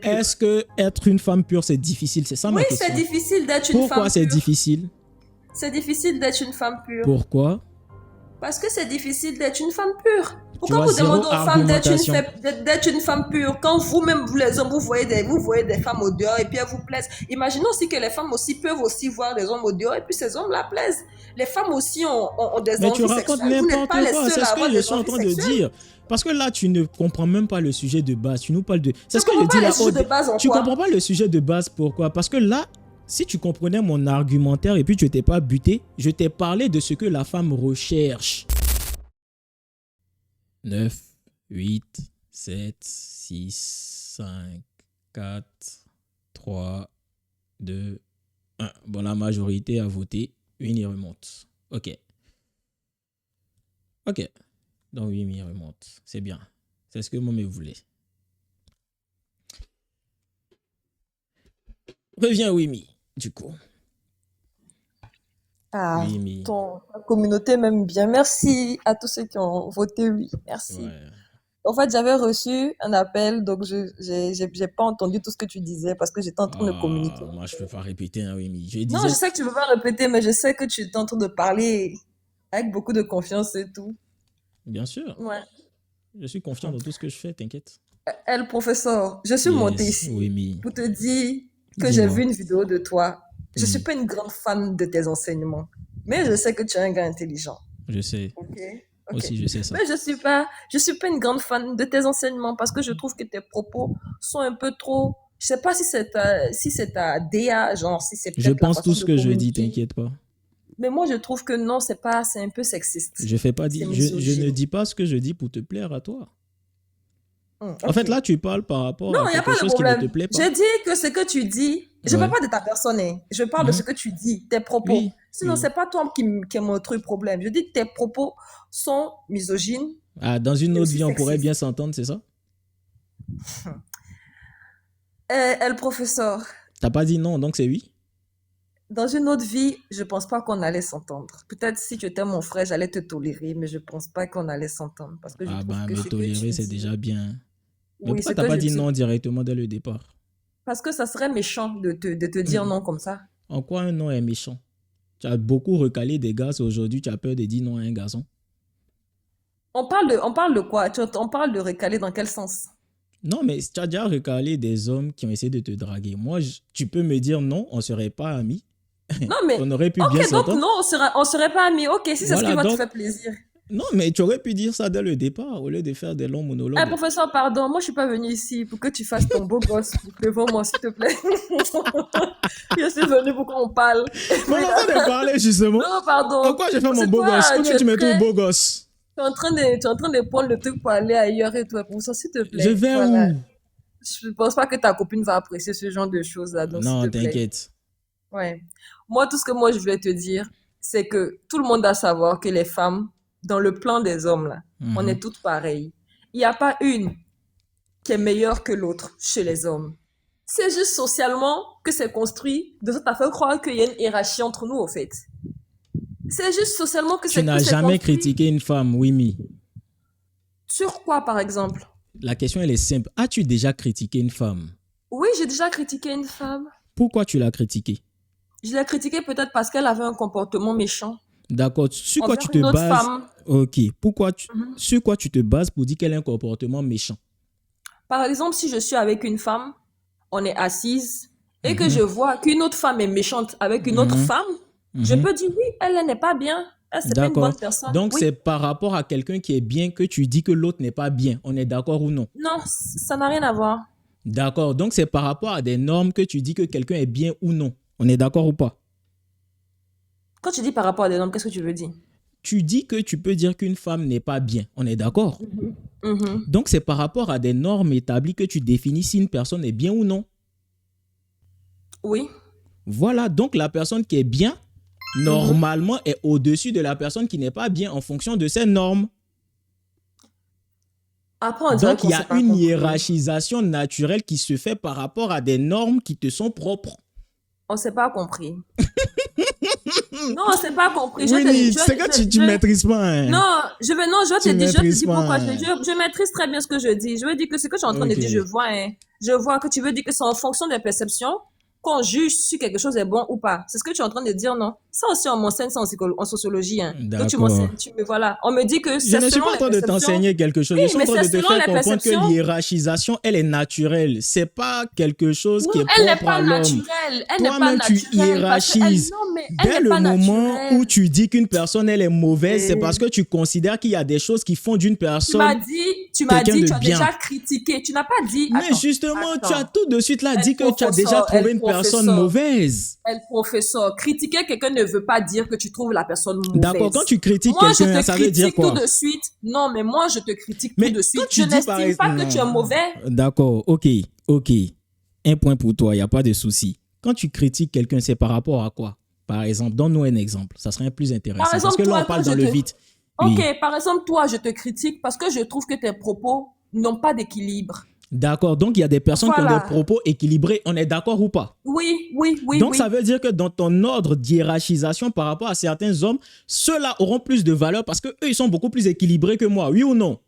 pure. Est-ce que être une femme pure, c'est difficile? C'est ça ma Oui, question. c'est difficile d'être une femme pure. Pourquoi c'est difficile? C'est difficile d'être une femme pure. Pourquoi? Parce que c'est difficile d'être une femme pure. Tu Pourquoi vois, vous zéro demandez aux femmes argumentation. d'être une femme pure quand vous-même, vous les hommes, vous voyez des femmes au dehors et puis elles vous plaisent. Imaginez aussi que les femmes aussi peuvent aussi voir des hommes au dehors et puis ces hommes la plaisent. Les femmes aussi ont des Mais tu envies racontes sexuelles. Vous n'êtes pas n'importe les quoi. seuls C'est à ce avoir que je des suis en envies train de sexuelles. dire. Parce que là, tu ne comprends même pas le sujet de base. Tu nous parles de... C'est Je ce que je comprends dis pas là. le sujet de base en Tu quoi? comprends pas le sujet de base. Pourquoi? Parce que là, si tu comprenais mon argumentaire et puis tu t'es pas buté, je t'ai parlé de ce que la femme recherche. 9, 8, 7, 6, 5, 4, 3, 2, 1. Bon, la majorité a voté. Une y remonte. Ok. Ok. Donc, oui, il remonte. C'est bien. C'est ce que moi me voulais. Reviens, Wimi, du coup. Ah, Wimi. ta communauté m'aime bien. Merci à tous ceux qui ont voté oui. Merci. Ouais. En fait, j'avais reçu un appel, donc j'ai pas entendu tout ce que tu disais parce que j'étais en train de communiquer. Moi, je peux pas répéter, hein, Wimi. Je Non, je disais... sais que tu veux pas répéter, mais je sais que tu es en train de parler avec beaucoup de confiance et tout. Bien sûr. Ouais. Je suis confiant dans tout ce que je fais, t'inquiète. Elle, professeur, je suis montée Yes, ici Wimi. pour te dire que j'ai Dis-moi. vu une vidéo de toi. Je suis pas une grande fan de tes enseignements, mais je sais que tu es un gars intelligent. Je sais. Ok. Ok. Aussi, je sais ça. Mais je suis pas une grande fan de tes enseignements parce que je trouve que tes propos sont un peu trop. Je sais pas si c'est ta DA, genre si c'est Je peut-être la pense façon tout ce de que je dis, communiquer. t'inquiète pas. Mais moi, je trouve que non, c'est un peu sexiste. Je fais pas C'est dire, je ne misogyne. dis pas ce que je dis pour te plaire à toi. En Ok. fait, là, tu parles par rapport Non, à il n'y a quelque pas de chose qui ne te problème. plaît pas. J'ai dit que ce que tu dis, je ne Ouais. parle pas de ta personne, hein. Je parle de ce Mhm. que tu dis, tes propos. Oui. Sinon, Oui. c'est pas toi qui est mon truc problème. Je dis que tes propos sont misogynes Ah, dans une et autre aussi vie, on pourrait sexistes. bien s'entendre, c'est ça? Le professeur, T'as pas dit non, donc c'est oui? dans une autre vie, je pense pas qu'on allait s'entendre. Peut-être si tu étais mon frère, j'allais te tolérer, mais je pense pas qu'on allait s'entendre parce que je Ah trouve ben, que me ce que tu tolérer, c'est dis, déjà bien. Mais oui, pourquoi ce t'as que pas je dit dis, non directement dès le départ? parce que ça serait méchant de te dire non comme ça. En quoi un non est méchant? Tu as beaucoup recalé des gars aujourd'hui, tu as peur de dire non à un garçon. On parle de quoi? On parle de recaler dans quel sens? Non, mais tu as déjà recalé des hommes qui ont essayé de te draguer. Moi, tu peux me dire non, on serait pas amis. Non, mais, On aurait pu bien ok, donc s'entendre. non, on serait pas amis. Ok, si c'est ce qui Voilà, va te donc, faire plaisir. non, mais tu aurais pu dire ça dès le départ au lieu de faire des longs Eh, monologues. professeur, pardon, moi je suis pas venue ici pour que tu fasses ton beau gosse devant moi, s'il te plaît. Je suis venue pour qu'on parle. Et Mais on puis est en là, train de parler justement. non, En pardon. quoi j'ai fait mon C'est beau gosse? toi, Pourquoi tu mets tout beau gosse? tu es en train de prendre le truc pour aller ailleurs et tout. Pour ça, s'il te Je plaît. vais Voilà. où? Je pense pas que ta copine va apprécier ce genre de choses-là, donc s'il te Non, plaît. t'inquiète. Ouais. Moi, tout ce que moi je voulais te dire, c'est que tout le monde doit savoir que les femmes, dans le plan des hommes, là, on Mhm. est toutes pareilles. Il n'y a pas une qui est meilleure que l'autre chez les hommes. C'est juste socialement que c'est construit de sorte à faire croire qu'il y a une hiérarchie entre nous, au fait. C'est juste socialement que Tu n'as c'est jamais construit. critiqué une femme, Wimi. Sur quoi, par exemple? La question, elle est simple. As-tu déjà critiqué une femme? Oui, j'ai déjà critiqué une femme. Pourquoi tu l'as critiquée? Je l'ai critiquée peut-être parce qu'elle avait un comportement méchant D'accord. Sur quoi tu envers te une autre bases? femme. Ok. Mhm. Sur quoi tu te bases pour dire qu'elle a un comportement méchant? Par exemple, si je suis avec une femme, on est assise, et que Mhm. je vois qu'une autre femme est méchante avec une autre Mhm. femme, je Mhm. peux dire oui, elle n'est pas bien. Elle, c'est pas une D'accord. bonne personne. Donc, Oui. c'est par rapport à quelqu'un qui est bien que tu dis que l'autre n'est pas bien. On est d'accord ou non? Non, ça n'a rien à voir. D'accord. Donc, c'est par rapport à des normes que tu dis que quelqu'un est bien ou non. On est d'accord ou pas? Quand tu dis par rapport à des hommes, qu'est-ce que tu veux dire? Tu dis que tu peux dire qu'une femme n'est pas bien. On est d'accord? Mhm. Donc, c'est par rapport à des normes établies que tu définis si une personne est bien ou non. Oui. Voilà. Donc, la personne qui est bien, normalement, est au-dessus de la personne qui n'est pas bien en fonction de ses normes. Après, on dirait Donc, il qu'on y s'est a pas une compris. hiérarchisation naturelle qui se fait par rapport à des normes qui te sont propres. On s'est pas compris. Non, c'est pas compris. Winnie, c'est que tu maîtrises pas. Hein. Non, je Tu te dis, maîtrises pourquoi. pas. Hein. Je maîtrise très bien ce que je dis. Je veux dire que ce que tu es en train de dire, je Ok. vois, hein. Je vois que tu veux dire que c'est en fonction des perceptions qu'on juge si quelque chose est bon ou pas. C'est ce que tu es en train de dire, non? Ça aussi, on m'enseigne ça en sociologie, hein. Donc, tu D'accord. m'enseignes, voilà. On me dit que Je c'est ne suis selon pas en les train de perceptions. t'enseigner quelque chose. Oui, Je suis en mais train c'est de te selon faire les comprendre que perceptions. l'hiérarchisation, elle est naturelle. C'est pas quelque chose Non, qui est elle n'est propre pas à l'homme. naturelle. Elle n'est pas Toi-même, tu naturelle parce que elle, hiérarchises. non, mais elle Dès n'est le pas moment où naturelle. tu dis qu'une personne, elle est mauvaise, c'est parce Et que tu considères qu'il y a des choses qui font d'une personne tu m'as quelqu'un dit, de tu as déjà bien. critiqué. Tu n'as pas dit, Mais justement, tu as attends. tout de suite là dit Elle que tu as déjà professeur, trouvé elle une personne professeur, mauvaise. elle professeur. Critiquer quelqu'un ne veut pas dire que tu trouves la personne D'accord, quand mauvaise. tu critiques Moi, je quelqu'un, te ça veut dire critique tout quoi? de suite. Non, mais moi, je te critique tout Mais de quand suite. Je tu dis par n'estime pas exemple... que tu es Non. mauvais. D'accord, ok. Un point pour toi, il n'y a pas de souci. Quand tu critiques quelqu'un, c'est par rapport à quoi? Par exemple, donne-nous un exemple. Ça serait plus Par intéressant. Parce que exemple, là, on toi, parle dans le vide. Oui. Ok, par exemple, toi, je te critique parce que je trouve que tes propos n'ont pas d'équilibre. D'accord, donc il y a des personnes qui ont des Voilà. propos équilibrés. On est d'accord ou pas? Donc ça Oui. veut dire que dans ton ordre d'hiérarchisation par rapport à certains hommes, ceux-là auront plus de valeur parce qu'eux, ils sont beaucoup plus équilibrés que moi. Oui ou non?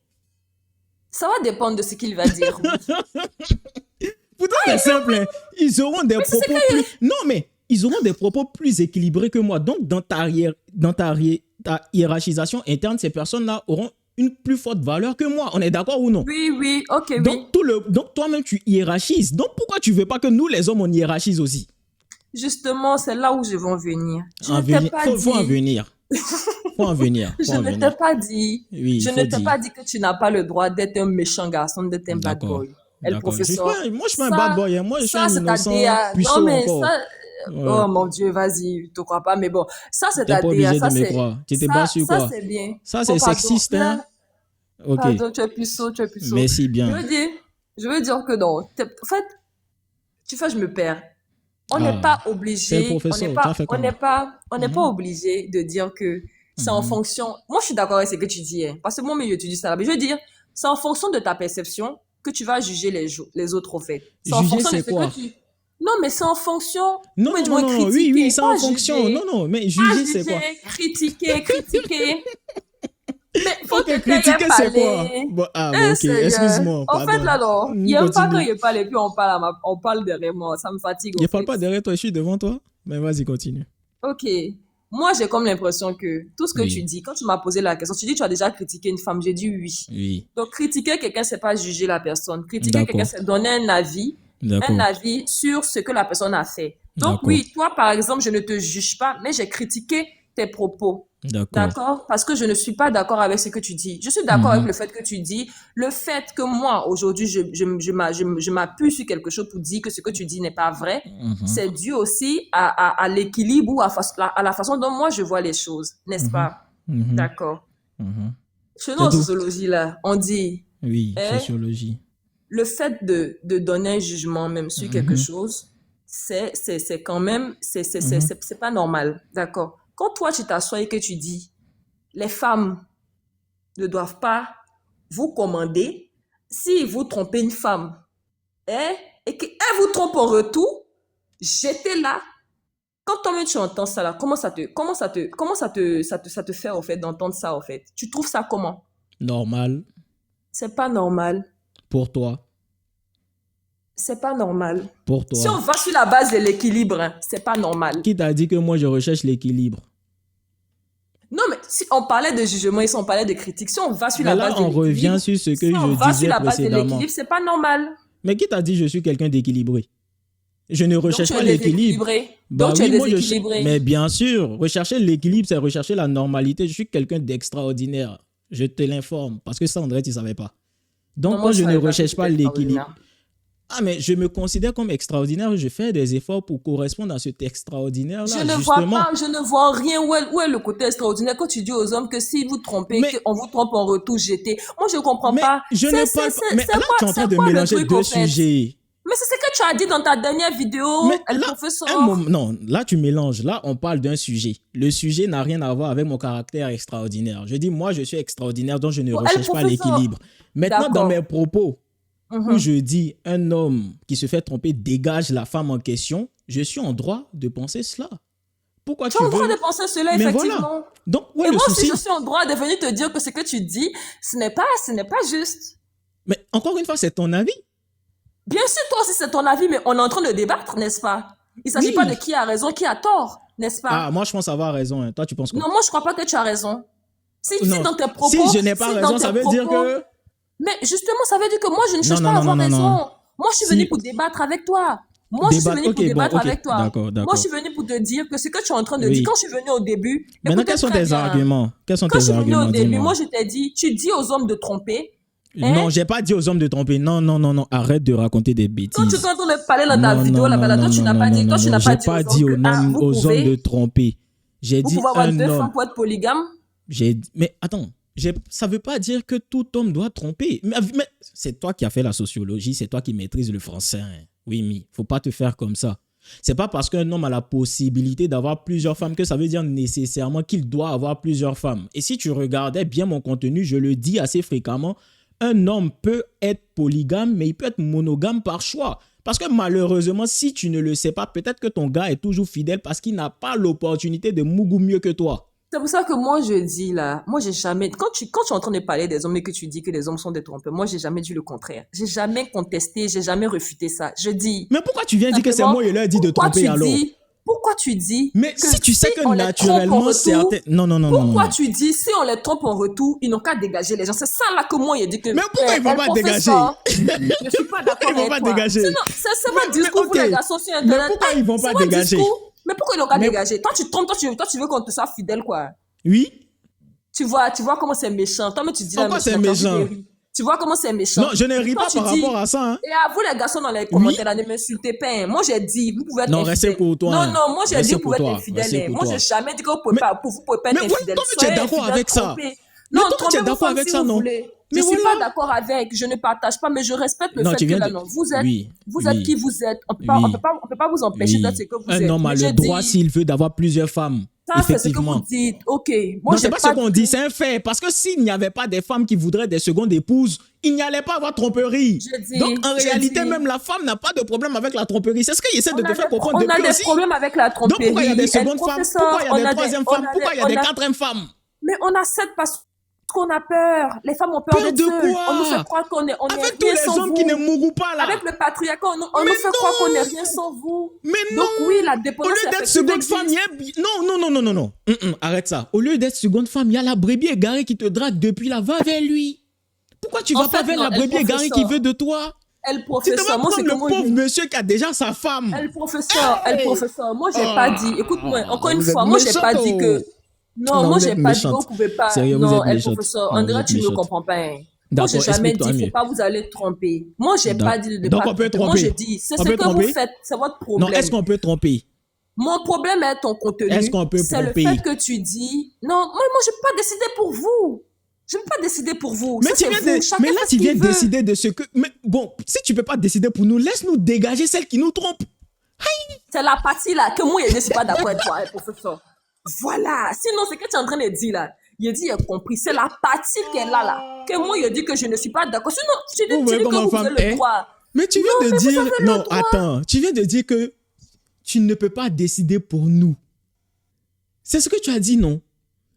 Ça va dépendre de ce qu'il va dire, oui. Pourtant, c'est simple. Hein. Ils auront des Mais c'est ce propos que... plus... Non, mais ils auront des propos plus équilibrés que moi. Donc, dans ta hiérarchisation interne, ces personnes-là auront une plus forte valeur que moi. On est d'accord ou non? Oui, ok, oui. Donc toi-même, tu hiérarchises. Donc, pourquoi tu veux pas que nous, les hommes, on hiérarchise aussi? Justement, c'est là où je veux en venir. Je En ne t'ai venir. pas Faut en dit... venir. Faut en venir. Je ne t'ai pas dit... Oui, il Je ne faut t'ai dire. pas dit que tu n'as pas le droit d'être un méchant garçon, d'être un bad D'accord. boy. Elle D'accord. professeur. Moi, je suis pas un bad boy. Hein. Moi, je suis Ça, un c'est ta innocent DA. Non, puceau mais encore. ça... Ouais. Oh mon Dieu, vas-y, je te crois pas, mais bon. Ça, c'est T'es ta pas DA. obligé de me croire. Tu t'es battu sur Ça, quoi? c'est bien. Ça, Oh, c'est pardon. sexiste, hein? Là, Ok. pardon, tu es puceau, tu es puceau. Merci Je bien. veux dire, je veux dire que non. En fait, tu fais, je me perds. On n'est Ah, pas c'est le obligé, professeur. Tu as fait comment? on n'est pas obligé de dire que c'est en Mhm. fonction. Moi, je suis d'accord avec ce que tu dis, hein, parce que moi, je dis ça. Mais je veux dire, c'est en fonction de ta perception que tu vas juger les autres, au fait. C'est en Juger, fonction de c'est ce quoi? que tu. Non, mais c'est en fonction. Non, Mais du non, moins non, non. Oui, critiquer, c'est en pas fonction. juger. Non, mais Pas juger, c'est quoi? juger, critiquer. Mais faut Ok, que tu aies critiquer, c'est quoi? parlé. Bon, Eh, ok. Seigneur. Excuse-moi, En fait, pardon. là, non. Il n'aime pas quand Continue. il parle et puis on parle derrière moi. Ça me fatigue, Je au parle fait. pas derrière toi, je suis devant toi. Mais vas-y, continue. Ok. Moi, j'ai comme l'impression que tout ce que tu Oui, dis, quand tu m'as posé la question, tu dis que tu as déjà critiqué une femme. J'ai dit oui. oui. Donc, critiquer quelqu'un, c'est pas juger la personne. Critiquer quelqu'un, D'accord. c'est donner un D'accord. avis sur ce que la personne a fait. Donc, D'accord. oui, toi, par exemple, je ne te juge pas, mais j'ai critiqué tes propos. D'accord. D'accord? Parce que je ne suis pas d'accord avec ce que tu dis. Je suis d'accord avec Mhm. le fait que tu dis, le fait que moi, aujourd'hui, je m'appuie sur quelque chose pour dire que ce que tu dis n'est pas vrai, Mhm. c'est dû aussi à l'équilibre ou à la façon dont moi je vois les choses, n'est-ce Mhm. pas? Mhm. D'accord. Mhm. Chez nous, C'est en tout. sociologie, là, on dit, Oui, eh, sociologie. le fait de donner un jugement même sur quelque Mhm. chose, c'est quand même, Mhm. c'est pas normal. D'accord. Quand toi, tu t'assois et que tu dis, les femmes ne doivent pas vous commander, si vous trompez une femme, hein, et qu'elle vous trompe en retour, jetez-la. Quand toi-même tu entends ça là, ça te fait en fait d'entendre ça en fait. Tu trouves ça comment? Normal C'est pas normal. pour toi. C'est pas normal. Pour Si on toi. va sur la base de l'équilibre, hein, c'est pas normal. Qui t'a dit que moi je recherche l'équilibre? Non, mais si on parlait de jugement et si on parlait de critique, si on va sur Mais la là, base de on revient l'équilibre, sur ce que si on je va sur disais la base de précédemment. l'équilibre, c'est pas normal. Mais qui t'a dit que je suis quelqu'un d'équilibré? Je ne Donc recherche tu pas es l'équilibre. déséquilibré. Bah Donc tu es oui, déséquilibré. mais bien sûr, rechercher l'équilibre, c'est rechercher la normalité. Je suis quelqu'un d'extraordinaire. Je te l'informe. Parce que ça, André, tu ne savais pas. Non, Donc, moi quand je je ne savais pas que recherche tu pas étais l'équilibre, extraordinaire. ah, mais je me considère comme extraordinaire. Je fais des efforts pour correspondre à cet Je extraordinaire-là, ne vois justement. pas, je ne vois en rien où est le côté extraordinaire quand tu dis aux hommes que si vous trompez, Mais, qu'on vous trompe en retour, jetez. Moi, je comprends mais pas. je ne parle pas. Mais là, tu es en train C'est de quoi le mélanger truc deux au fait? sujets. Mais c'est ce que tu as dit dans ta dernière vidéo, Mais elle là, professeur. non, là tu mélanges. Là, on parle d'un sujet. Le sujet n'a rien à voir avec mon caractère extraordinaire. Je dis, moi, je suis extraordinaire, donc je ne Elle recherche pas professeur. l'équilibre. Maintenant, dans mes D'accord. propos, où Mhm. je dis un homme qui se fait tromper dégage la femme en question, je suis en droit de penser cela. Pourquoi Tu tu as le droit veux... de penser cela, Mais voilà. effectivement. Donc, ouais, Et le moi aussi, souci... je suis en droit de venir te dire que ce que tu dis, ce n'est pas juste. Mais encore une fois, c'est ton avis. Bien sûr, toi aussi, c'est ton avis, mais on est en train de débattre, n'est-ce pas? Il ne s'agit pas de Oui. qui a raison, qui a tort, n'est-ce pas? Ah, moi, je pense avoir raison. Hein. Toi, tu penses quoi? Non, moi, je ne crois pas que tu as raison. Si Non. dans tes Si propos, je n'ai pas si dans raison, tes ça veut dire propos, que... mais justement, ça veut dire que moi, je ne Non, cherche non, pas à non, non, avoir non, raison. non. Moi, je suis venue Si... pour débattre avec toi. Moi, je suis Débat... venue pour Ok, bon, débattre ok. avec toi. D'accord, Moi, je d'accord. suis venue pour te dire que ce que tu es en train de dire, Oui. quand je suis venue au début, Maintenant, écoutez quels sont très tes bien. arguments? Quels sont Quand je tes suis venue au arguments? début, moi, Dis-moi. je t'ai dit, tu dis aux hommes de tromper, hein? Non, j'ai pas dit aux hommes de tromper. Non, non, non, non. Arrête de raconter des Quand tu bêtises. es en train de parler dans ta Non, vidéo non, non, là-bas, toi, non, tu non, n'as non, pas non, dit, toi, non, tu non. n'as pas J'ai dit pas aux hommes dit que, ah, aux hommes de tromper. J'ai vous dit pouvez avoir un deux homme. femmes pour être polygame. Mais attends, ça veut pas dire que tout homme doit tromper. Mais c'est toi qui as fait la sociologie, c'est toi qui maîtrises le français. Hein. Oui, mais faut pas te faire comme ça. C'est pas parce qu'un homme a la possibilité d'avoir plusieurs femmes que ça veut dire nécessairement qu'il doit avoir plusieurs femmes. Et si tu regardais bien mon contenu, je le dis assez fréquemment, un homme peut être polygame, mais il peut être monogame par choix. Parce que malheureusement, si tu ne le sais pas, peut-être que ton gars est toujours fidèle parce qu'il n'a pas l'opportunité de mougou mieux que toi. C'est pour ça que moi, je dis là, moi, j'ai jamais, quand tu es en train de parler des hommes et que tu dis que les hommes sont des trompeurs, moi, j'ai jamais dit le contraire. J'ai jamais contesté, j'ai jamais refuté ça. Je dis, Mais pourquoi tu viens dire que c'est moi qui leur ai dit de tromper alors? Pourquoi tu dis Mais que si tu sais que on les trompe en naturellement, retour, certains... Non, non, non, non, non. pourquoi tu dis, si on les trompe en retour, ils n'ont qu'à dégager les gens? C'est ça là que moi, il dit que... Mais pourquoi ils vont pas dégager? Je suis pas d'accord Ils vont avec pas toi. dégager. C'est votre discours, vous ok. les garçons sur Mais Internet. pourquoi ils vont C'est pas votre dégager? discours. Mais pourquoi ils n'ont qu'à Mais- dégager? Toi, tu trompes, toi, tu veux qu'on te soit fidèle, quoi. Oui? Tu vois comment c'est méchant. Toi, mais tu dis Pourquoi c'est méchant? Tu vois comment c'est méchant. Non, je ne ris Toi, pas tu par dis- rapport à ça. Hein. Et à vous, les garçons, dans les commentaires, là, ne m'insultez pas. Hein. Moi, j'ai dit, vous pouvez être Non, infidèle. restez pour toi, Non, hein. non, moi, j'ai Restez dit, vous pour pouvez être toi. infidèle. Restez Hein. pour Moi, toi. j'ai jamais dit que vous pouvez pas être mais voilà, infidèle. toi, tu es Soyez d'accord infidèle, avec ça. trompez. Mais Non, toi, tu es trompez vos d'accord femmes avec si ça, vous non? voulez. Mais Je suis voilà. pas d'accord avec, je ne partage pas, mais je respecte le Non, fait tu que viens là, de- non, vous êtes Oui, qui oui, vous êtes. On peut oui. pas vous empêcher d'être ce oui. que vous Un êtes. homme a Mais le je droit, dis, s'il veut, d'avoir plusieurs femmes. ça, c'est ce que vous Effectivement. dites. Ok. Moi, Non, j'ai c'est pas ce qu'on dit, c'est un fait. Parce que s'il n'y avait pas des femmes qui voudraient des secondes épouses, il n'y allait pas avoir tromperie. Je dis, Donc, en je réalité, dis. même la femme n'a pas de problème avec la tromperie. C'est ce qu'il essaie de te faire comprendre On a depuis des aussi. problèmes avec la Donc, tromperie. pourquoi il y a des Elle, secondes femmes? professeur, Pourquoi il y a on des a troisièmes on femmes? a Pourquoi il y a des on a- quatrièmes femmes? Mais on accepte parce qu'on a peur. Les femmes ont peur Peur d'être de seules. quoi? On nous fait croire qu'on est Avec tous rien les sans hommes vous. qui ne mourront pas là. Avec le patriarcat, on Mais nous fait croire non. qu'on n'est rien sans vous. Mais non. Donc oui, la Au dépendance lieu d'être affective seconde existe. femme, il y a... Non, non, non, non, non, non. Arrête ça. Au lieu d'être seconde femme, il y a la brebis égarée qui te drague depuis là. Va vers lui. Pourquoi tu En vas pas fait, vers non, la brebis elle égarée qui professeur. veut de toi? Elle Tu professeur, devrais moi c'est prendre le comment pauvre monsieur qui a déjà sa femme. Elle professeur, moi j'ai pas dit. Écoute-moi, encore une Vous êtes fois, moi j'ai méchante, pas dit que. oh. Non, Non, moi vous j'ai êtes pas dit que méchante. vous pouvez pas. Sérieux, vous Non, êtes elle méchante. professeur, Non, vous Andrea, êtes tu me méchante. comprends pas. Hein. Moi D'accord, j'ai jamais dit explique-toi faut mieux. pas vous aller tromper. Moi j'ai pas dit de Donc, pas on peut tromper. Moi tromper. j'ai dit c'est On ce peut que tromper? vous faites, c'est votre Non, problème. est-ce qu'on peut tromper? Mon problème est ton contenu. Est-ce qu'on peut C'est le tromper? fait que tu dis non, moi je peux pas décider pour vous. Je ne peux pas décider pour vous. Mais, Ça, tu c'est viens vous. de... Chacun mais là, fait ce tu qu'il viens de veut. décider de ce que... Mais bon, si tu peux pas décider pour nous, laisse-nous dégager celle qui nous trompe. C'est la partie là que moi, je ne suis pas d'accord avec toi, hein, professeur. Voilà. Sinon, ce que tu es en train de dire là, il dit, il a compris. C'est la partie qu'elle a là. Que moi, il dit que je ne suis pas d'accord. Sinon, tu Vous dis voyez que comment vous femme avez le est? droit. Mais tu viens Non, de mais vous dire... avez le Non, droit. attends. Tu viens de dire que tu ne peux pas décider pour nous. C'est ce que tu as dit, non?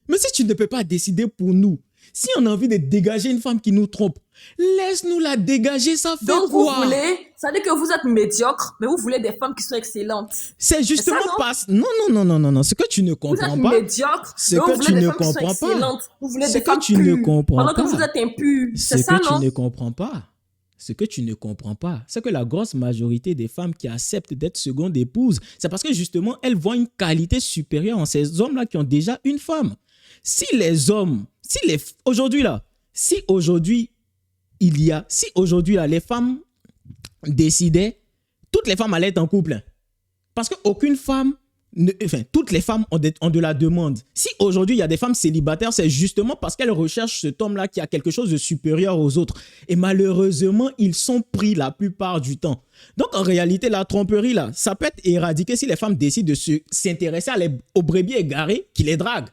Mais si tu ne peux pas décider pour nous, si on a envie de dégager une femme qui nous trompe, laisse-nous la dégager, ça fait Donc, vous quoi? voulez, ça veut dire que vous êtes médiocre, mais vous voulez des femmes qui sont excellentes. C'est justement non? pas... Non, non, non, non, non, non. Ce que tu ne Vous comprends êtes pas... médiocre, Ce mais que vous tu voulez des ne femmes qui sont comprends pas. excellentes. Vous voulez Ce des que femmes tu ne pures, comprends pendant pas. que vous êtes impurs. Ce C'est ça, que tu non? ne comprends pas, ce que tu ne comprends pas, c'est que la grosse majorité des femmes qui acceptent d'être seconde épouse, c'est parce que justement, elles voient une qualité supérieure en ces hommes-là qui ont déjà une femme. Si les hommes, aujourd'hui là, si aujourd'hui là, les femmes décidaient, toutes les femmes allaient être en couple. Hein. Parce qu'aucune femme, toutes les femmes ont de la demande. Si aujourd'hui il y a des femmes célibataires, c'est justement parce qu'elles recherchent cet homme-là qui a quelque chose de supérieur aux autres. Et malheureusement, ils sont pris la plupart du temps. Donc en réalité, la tromperie là, ça peut être éradiqué si les femmes décident de s'intéresser aux brebis égarées qui les draguent.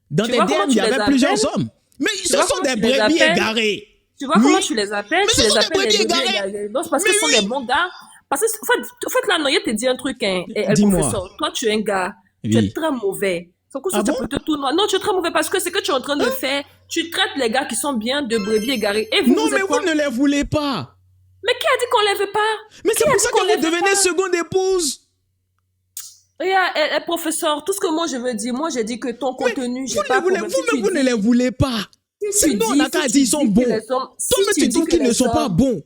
Dans Tu tes vois comment DM, il y tu les avait plusieurs appelles? hommes. Mais ce vois sont comment des tu les brebis appelles? égarées. Tu vois Oui. comment tu les appelles? Mais Tu ce les sont des appelles brebis les brebis égarées. égarés. Non, c'est parce Mais que ce sont oui. des bons gars. Parce que, en fait, là, Noyer te dit un truc, hein. Et elle, Dis-moi. professeur, toi, tu es un gars. Tu es Oui. très mauvais. C'est comme ça Ah tu bon? peux te tout noir. Non, tu es très mauvais parce que ce que tu es en train de faire, tu traites les gars qui sont bien de brebis égarés. Et vous, Non, vous mais êtes quoi? vous ne les voulez pas. Mais qui a dit qu'on les veut pas? Mais Qui c'est a pour dit ça qu'on que les vous veut devenez pas? seconde épouse. Regarde, professeur, tout ce que moi je veux dire, moi j'ai dit que ton Mais contenu, j'ai vous pas ne de voulez, problème. Si tu vous-même, vous ne les dis, voulez pas. si C'est tu nous, on dis, a si qu'à tu dire ils sont dis que bons. les hommes, Toi, si mais tu tu dis trouves que qu'ils ne les sont pas hommes, bons.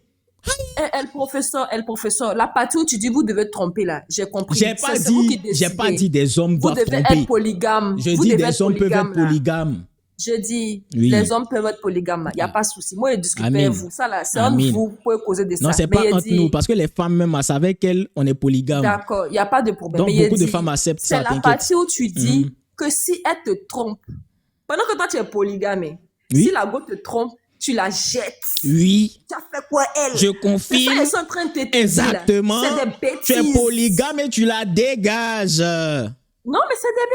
professeur, la partie où tu dis vous devez tromper là, j'ai compris. C'est vous qui J'ai pas dit décidez. des hommes Vous doivent devez être tromper. polygame. Je Vous dis devez des être hommes peuvent être polygame là. polygames. Je dis, les Oui. hommes peuvent être polygames. Il n'y a pas de souci. Moi, je discute avec Amen. vous. Ça, là, c'est entre Amen. vous. Vous pouvez causer de Non, ça. c'est Mais pas il entre nous, dit, parce que les femmes même, avec elles, on est polygame. d'accord, il n'y a pas de problème. Donc, Mais il beaucoup de dit, femmes acceptent c'est ça, la t'inquiète. partie où tu dis Mhm. que si elle te trompe, pendant que toi, tu es polygame, si Oui. la go te trompe, tu la jettes. Oui. Tu as fait quoi, elle? Je C'est ça, confirme. elles sont en train de te dire, là. Exactement. C'est des Tu es bêtises. polygame et tu la dégages. Non, mais c'est des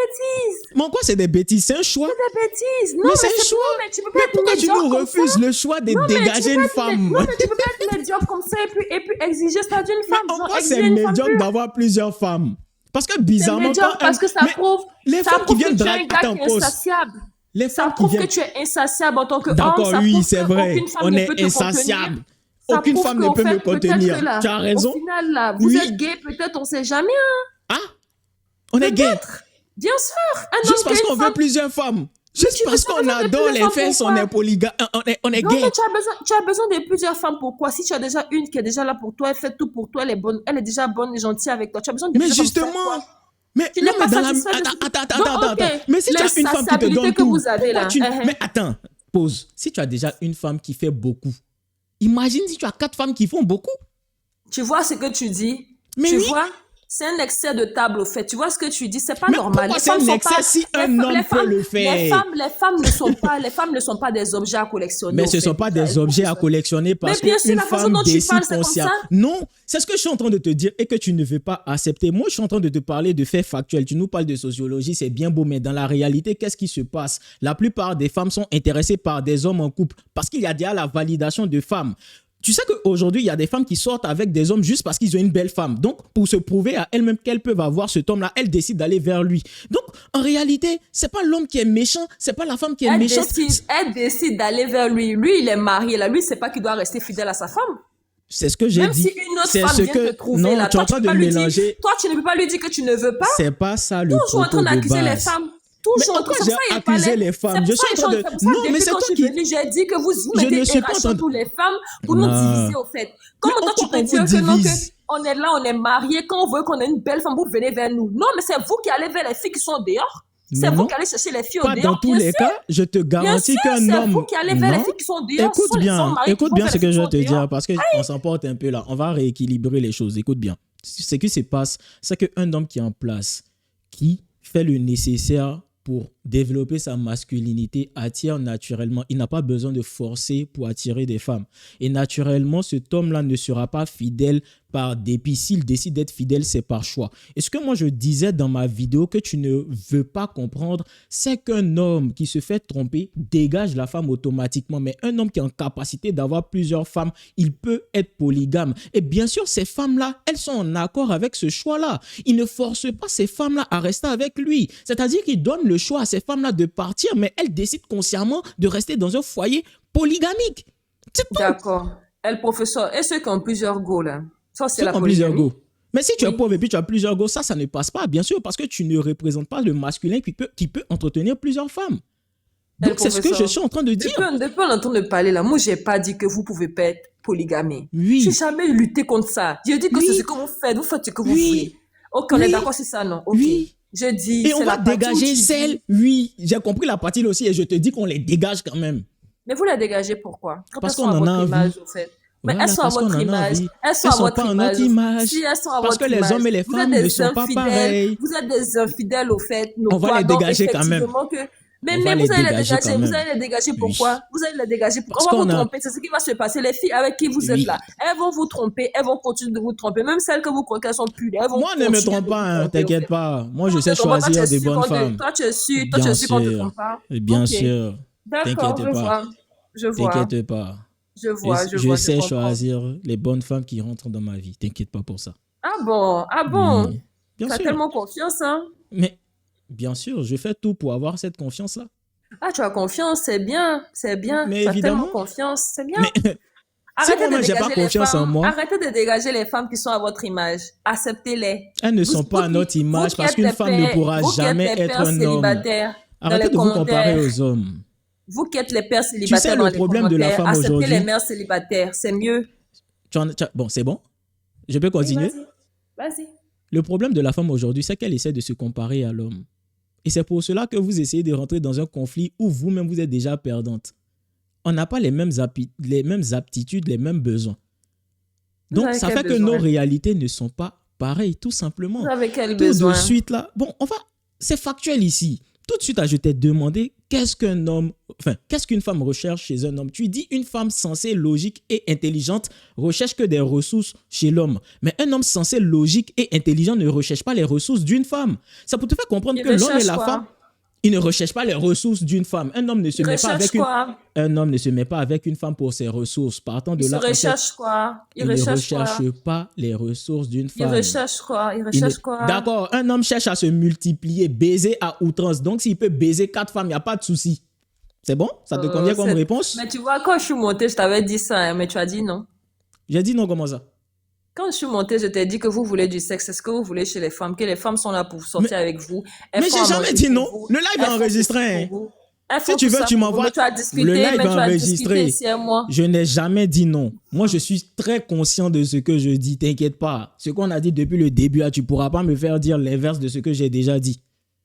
bêtises. Mais quoi, c'est des bêtises? C'est un choix. Des bêtises. Non, Mais mais c'est un c'est choix. non, mais tu peux pas Mais être pourquoi tu médiocre nous comme refuses ça. le choix de Non, mais tu dégager peux une être femme? non, mais tu peux pas être médiocre comme ça et puis exiger ça d'une Mais femme. en Genre, quoi exiger c'est une femme médiocre pure. d'avoir plusieurs femmes? Parce que C'est bizarrement, médiocre parce que ça mais prouve, les ça femmes qui prouve viennent que tu es un draguer, gars qui attends, est pause. insatiable. Les Ça femmes qui prouve que viennent. tu es insatiable en tant qu'homme. D'accord, Ça oui, prouve c'est vrai. qu'aucune femme On ne est peut te insatiable. contenir. Ça Aucune prouve femme ne qu'au peut me fait, peut-être contenir. que là, Tu as raison. au final, là, vous Oui. êtes gay, peut-être, on sait jamais. Hein. Ah, on est gay. Peut-être. Bien sûr. Un Juste homme parce qui a qu'on une veut femme. plusieurs femmes. Juste tu veux parce pas qu'on besoin de adore plusieurs les femmes, fesses, on pourquoi? est polygame, on est Non, gay. mais tu as besoin de plusieurs femmes. Pourquoi? Si tu as déjà une qui est déjà là pour toi, elle fait tout pour toi, elle est bonne, elle est déjà bonne et gentille avec toi. Tu as besoin de Mais plusieurs femmes. justement, mais Tu non, n'es mais pas dans la. satisfait de ce Attends. Donc, ok. Mais si tu as une femme qui te donne L'insatisfaction que tout, vous avez pourquoi là. tu. Mais attends, pause. Si tu as déjà une femme qui fait beaucoup, imagine si tu as 4 femmes qui font beaucoup. Tu vois ce que tu dis? Mais tu oui. vois? C'est un excès de table au fait. Tu vois ce que tu dis? C'est pas Mais normal. pourquoi c'est un excès si un homme peut le faire? Les femmes ne sont pas des objets à collectionner. Mais ce ne sont pas des objets à collectionner parce bien sûr, qu'une la façon femme dont tu décide parles, c'est comme consciemment. ça. Non, c'est ce que je suis en train de te dire et que tu ne veux pas accepter. Moi, je suis en train de te parler de faits factuels. Tu nous parles de sociologie, c'est bien beau, mais dans la réalité, qu'est-ce qui se passe? La plupart des femmes sont intéressées par des hommes en couple parce qu'il y a déjà la validation de femmes. Tu sais qu'aujourd'hui, il y a des femmes qui sortent avec des hommes juste parce qu'ils ont une belle femme. Donc, pour se prouver à elles-mêmes qu'elles peuvent avoir cet homme-là, elles décident d'aller vers lui. Donc, en réalité, c'est pas l'homme qui est méchant, c'est pas la femme qui est méchante. Elle décide d'aller vers lui. Lui, il est marié. Là, lui, c'est pas qu'il doit rester fidèle à sa femme. C'est ce que j'ai dit. Même si une autre femme vient te trouver non, là, tu es en train de mélanger. Toi, tu ne peux pas lui dire que tu ne veux pas. C'est pas ça le propos Toujours en train d'accuser de les base. femmes. Mais pourquoi j'ai accusé les femmes? Je suis en train de. Non, mais c'est toi qui. J'ai dit que vous mettez érachant tous les femmes pour nous diviser au fait. Comment toi tu peux dire que non, on est là, on est mariés, quand on veut qu'on ait une belle femme, vous venez vers nous. Non, mais c'est vous qui allez vers les filles qui sont dehors. C'est vous qui allez chercher les filles au dehors. Pas dans tous les cas, je te garantis qu'un homme. C'est vous qui allez vers les filles qui sont dehors. Écoute bien ce que je vais te dire parce qu'on s'emporte un peu là. On va rééquilibrer les choses. Écoute bien. Ce qui se passe, c'est qu'un homme qui est en place, qui fait le nécessaire pour développer sa masculinité, attire naturellement. Il n'a pas besoin de forcer pour attirer des femmes. Et naturellement, cet homme-là ne sera pas fidèle par dépit. S'il décide d'être fidèle, c'est par choix. Et ce que moi je disais dans ma vidéo que tu ne veux pas comprendre, c'est qu'un homme qui se fait tromper dégage la femme automatiquement. Mais un homme qui est en capacité d'avoir plusieurs femmes, il peut être polygame. Et bien sûr, ces femmes-là, elles sont en accord avec ce choix-là. Il ne force pas ces femmes-là à rester avec lui. C'est-à-dire qu'il donne le choix à ces femmes-là de partir, mais elles décident consciemment de rester dans un foyer polygamique. D'accord. Elle, professeur, et ceux qui ont plusieurs go, là? Ça, c'est la plusieurs go. Mais si tu es pauvre et puis tu as plusieurs go, ça ne passe pas, bien sûr, parce que tu ne représentes pas le masculin qui peut entretenir plusieurs femmes. Donc, c'est ce que je suis en train de dire. Depuis on est en train de parler, là, moi, je n'ai pas dit que vous ne pouvez pas être polygamé. Oui. Je n'ai jamais lutté contre ça. Je dis que c'est ce que vous faites ce que vous voulez. Ok, on est d'accord, c'est ça, non? Okay. Oui. Je dis, et on va dégager celles, oui, j'ai compris la partie aussi et je te dis qu'on les dégage quand même. Mais vous les dégagez pourquoi? Parce qu'on en a envie. Mais elles sont à votre image. Elles sont à votre image. Si elles sont à parce votre que les hommes et les femmes ne sont pas pareils. Vous êtes des infidèles au fait. On va les dégager quand même. Mais vous allez les dégager. Vous allez les dégager pourquoi? Vous allez les dégager pourquoi? On va vous tromper. C'est ce qui va se passer. Les filles avec qui vous êtes là, elles vont vous tromper. Elles vont continuer de vous tromper. Même celles que vous croyez qu'elles sont plus là. Moi, ne me trompe pas. T'inquiète pas. Moi, je sais choisir des bonnes femmes. Toi, tu es sûr. Toi, tu es sûr qu'on te trompe pas. Bien sûr. D'accord, je vois. T'inquiète pas. Je sais choisir les bonnes femmes qui rentrent dans ma vie. T'inquiète pas pour ça. Ah bon? Oui. Bien T'as sûr. tellement confiance, hein? Mais Bien sûr, je fais tout pour avoir cette confiance-là. Ah, tu as confiance, c'est bien, c'est bien. Mais Tu as tellement évidemment, confiance, c'est bien. mais si Arrêtez de moi-même, j'ai pas dégager les confiance en femmes, moi, arrêtez de dégager les femmes qui sont à votre image. Acceptez-les. elles ne sont pas à notre Vous image qui parce êtes qu'une les femme ne pères, pourra vous qui êtes jamais les être pères un homme. célibataires dans Arrêtez les de vous comparer commentaires, aux hommes. vous qui êtes les pères Tu sais, célibataires dans le les problème de la commentaires, femme acceptez les aujourd'hui, mères célibataires, c'est mieux. bon, c'est bon? Je peux Oui, continuer? vas-y, vas-y. Le problème de la femme aujourd'hui, c'est qu'elle essaie de se comparer à l'homme. Et c'est pour cela que vous essayez de rentrer dans un conflit où vous-même, vous êtes déjà perdante. On n'a pas les mêmes aptitudes, les mêmes besoins. Vous Donc, avez ça quel fait que nos besoin? réalités ne sont pas pareilles, tout Vous simplement. avez quel Tout de besoin? suite, là, bon, c'est factuel ici. Tout de suite, je t'ai demandé qu'est-ce qu'une femme recherche chez un homme. Tu dis une femme sensée, logique et intelligente recherche que des ressources chez l'homme. Mais un homme sensé, logique et intelligent ne recherche pas les ressources d'une femme. Ça peut te faire comprendre Il que l'homme et recherche la femme, quoi? ils ne recherchent pas les ressources d'une femme. Un homme ne se Il met pas recherche avec une, quoi? un homme ne se met pas avec une femme pour ses ressources. Partant de Il se là, recherche quoi? Il il ne recherche quoi? recherche pas les ressources d'une Il femme. recherche quoi? Il Il ne- recherche quoi? D'accord, un homme cherche à se multiplier, baiser à outrance. Donc, s'il peut baiser 4 femmes, il n'y a pas de souci. C'est bon? Ça te convient comme réponse? Mais tu vois, quand je suis montée, je t'avais dit ça, hein, mais tu as dit non. J'ai dit non, comment ça? Quand je suis montée, je t'ai dit que vous voulez du sexe. C'est ce que vous voulez chez les femmes, que les femmes sont là pour sortir avec vous. Elles Mais font j'ai à jamais manger dit pour non. vous. Le live Elles est font enregistré, ceci hein. pour vous. Elles Si font tu tout veux, ça tu pour vous. m'envoies. Mais tu as Le discuté, live mais est tu as discuté enregistré. ici et moi. Je n'ai jamais dit non. Moi, je suis très conscient de ce que je dis. T'inquiète pas. Ce qu'on a dit depuis le début, là, tu pourras pas me faire dire l'inverse de ce que j'ai déjà dit.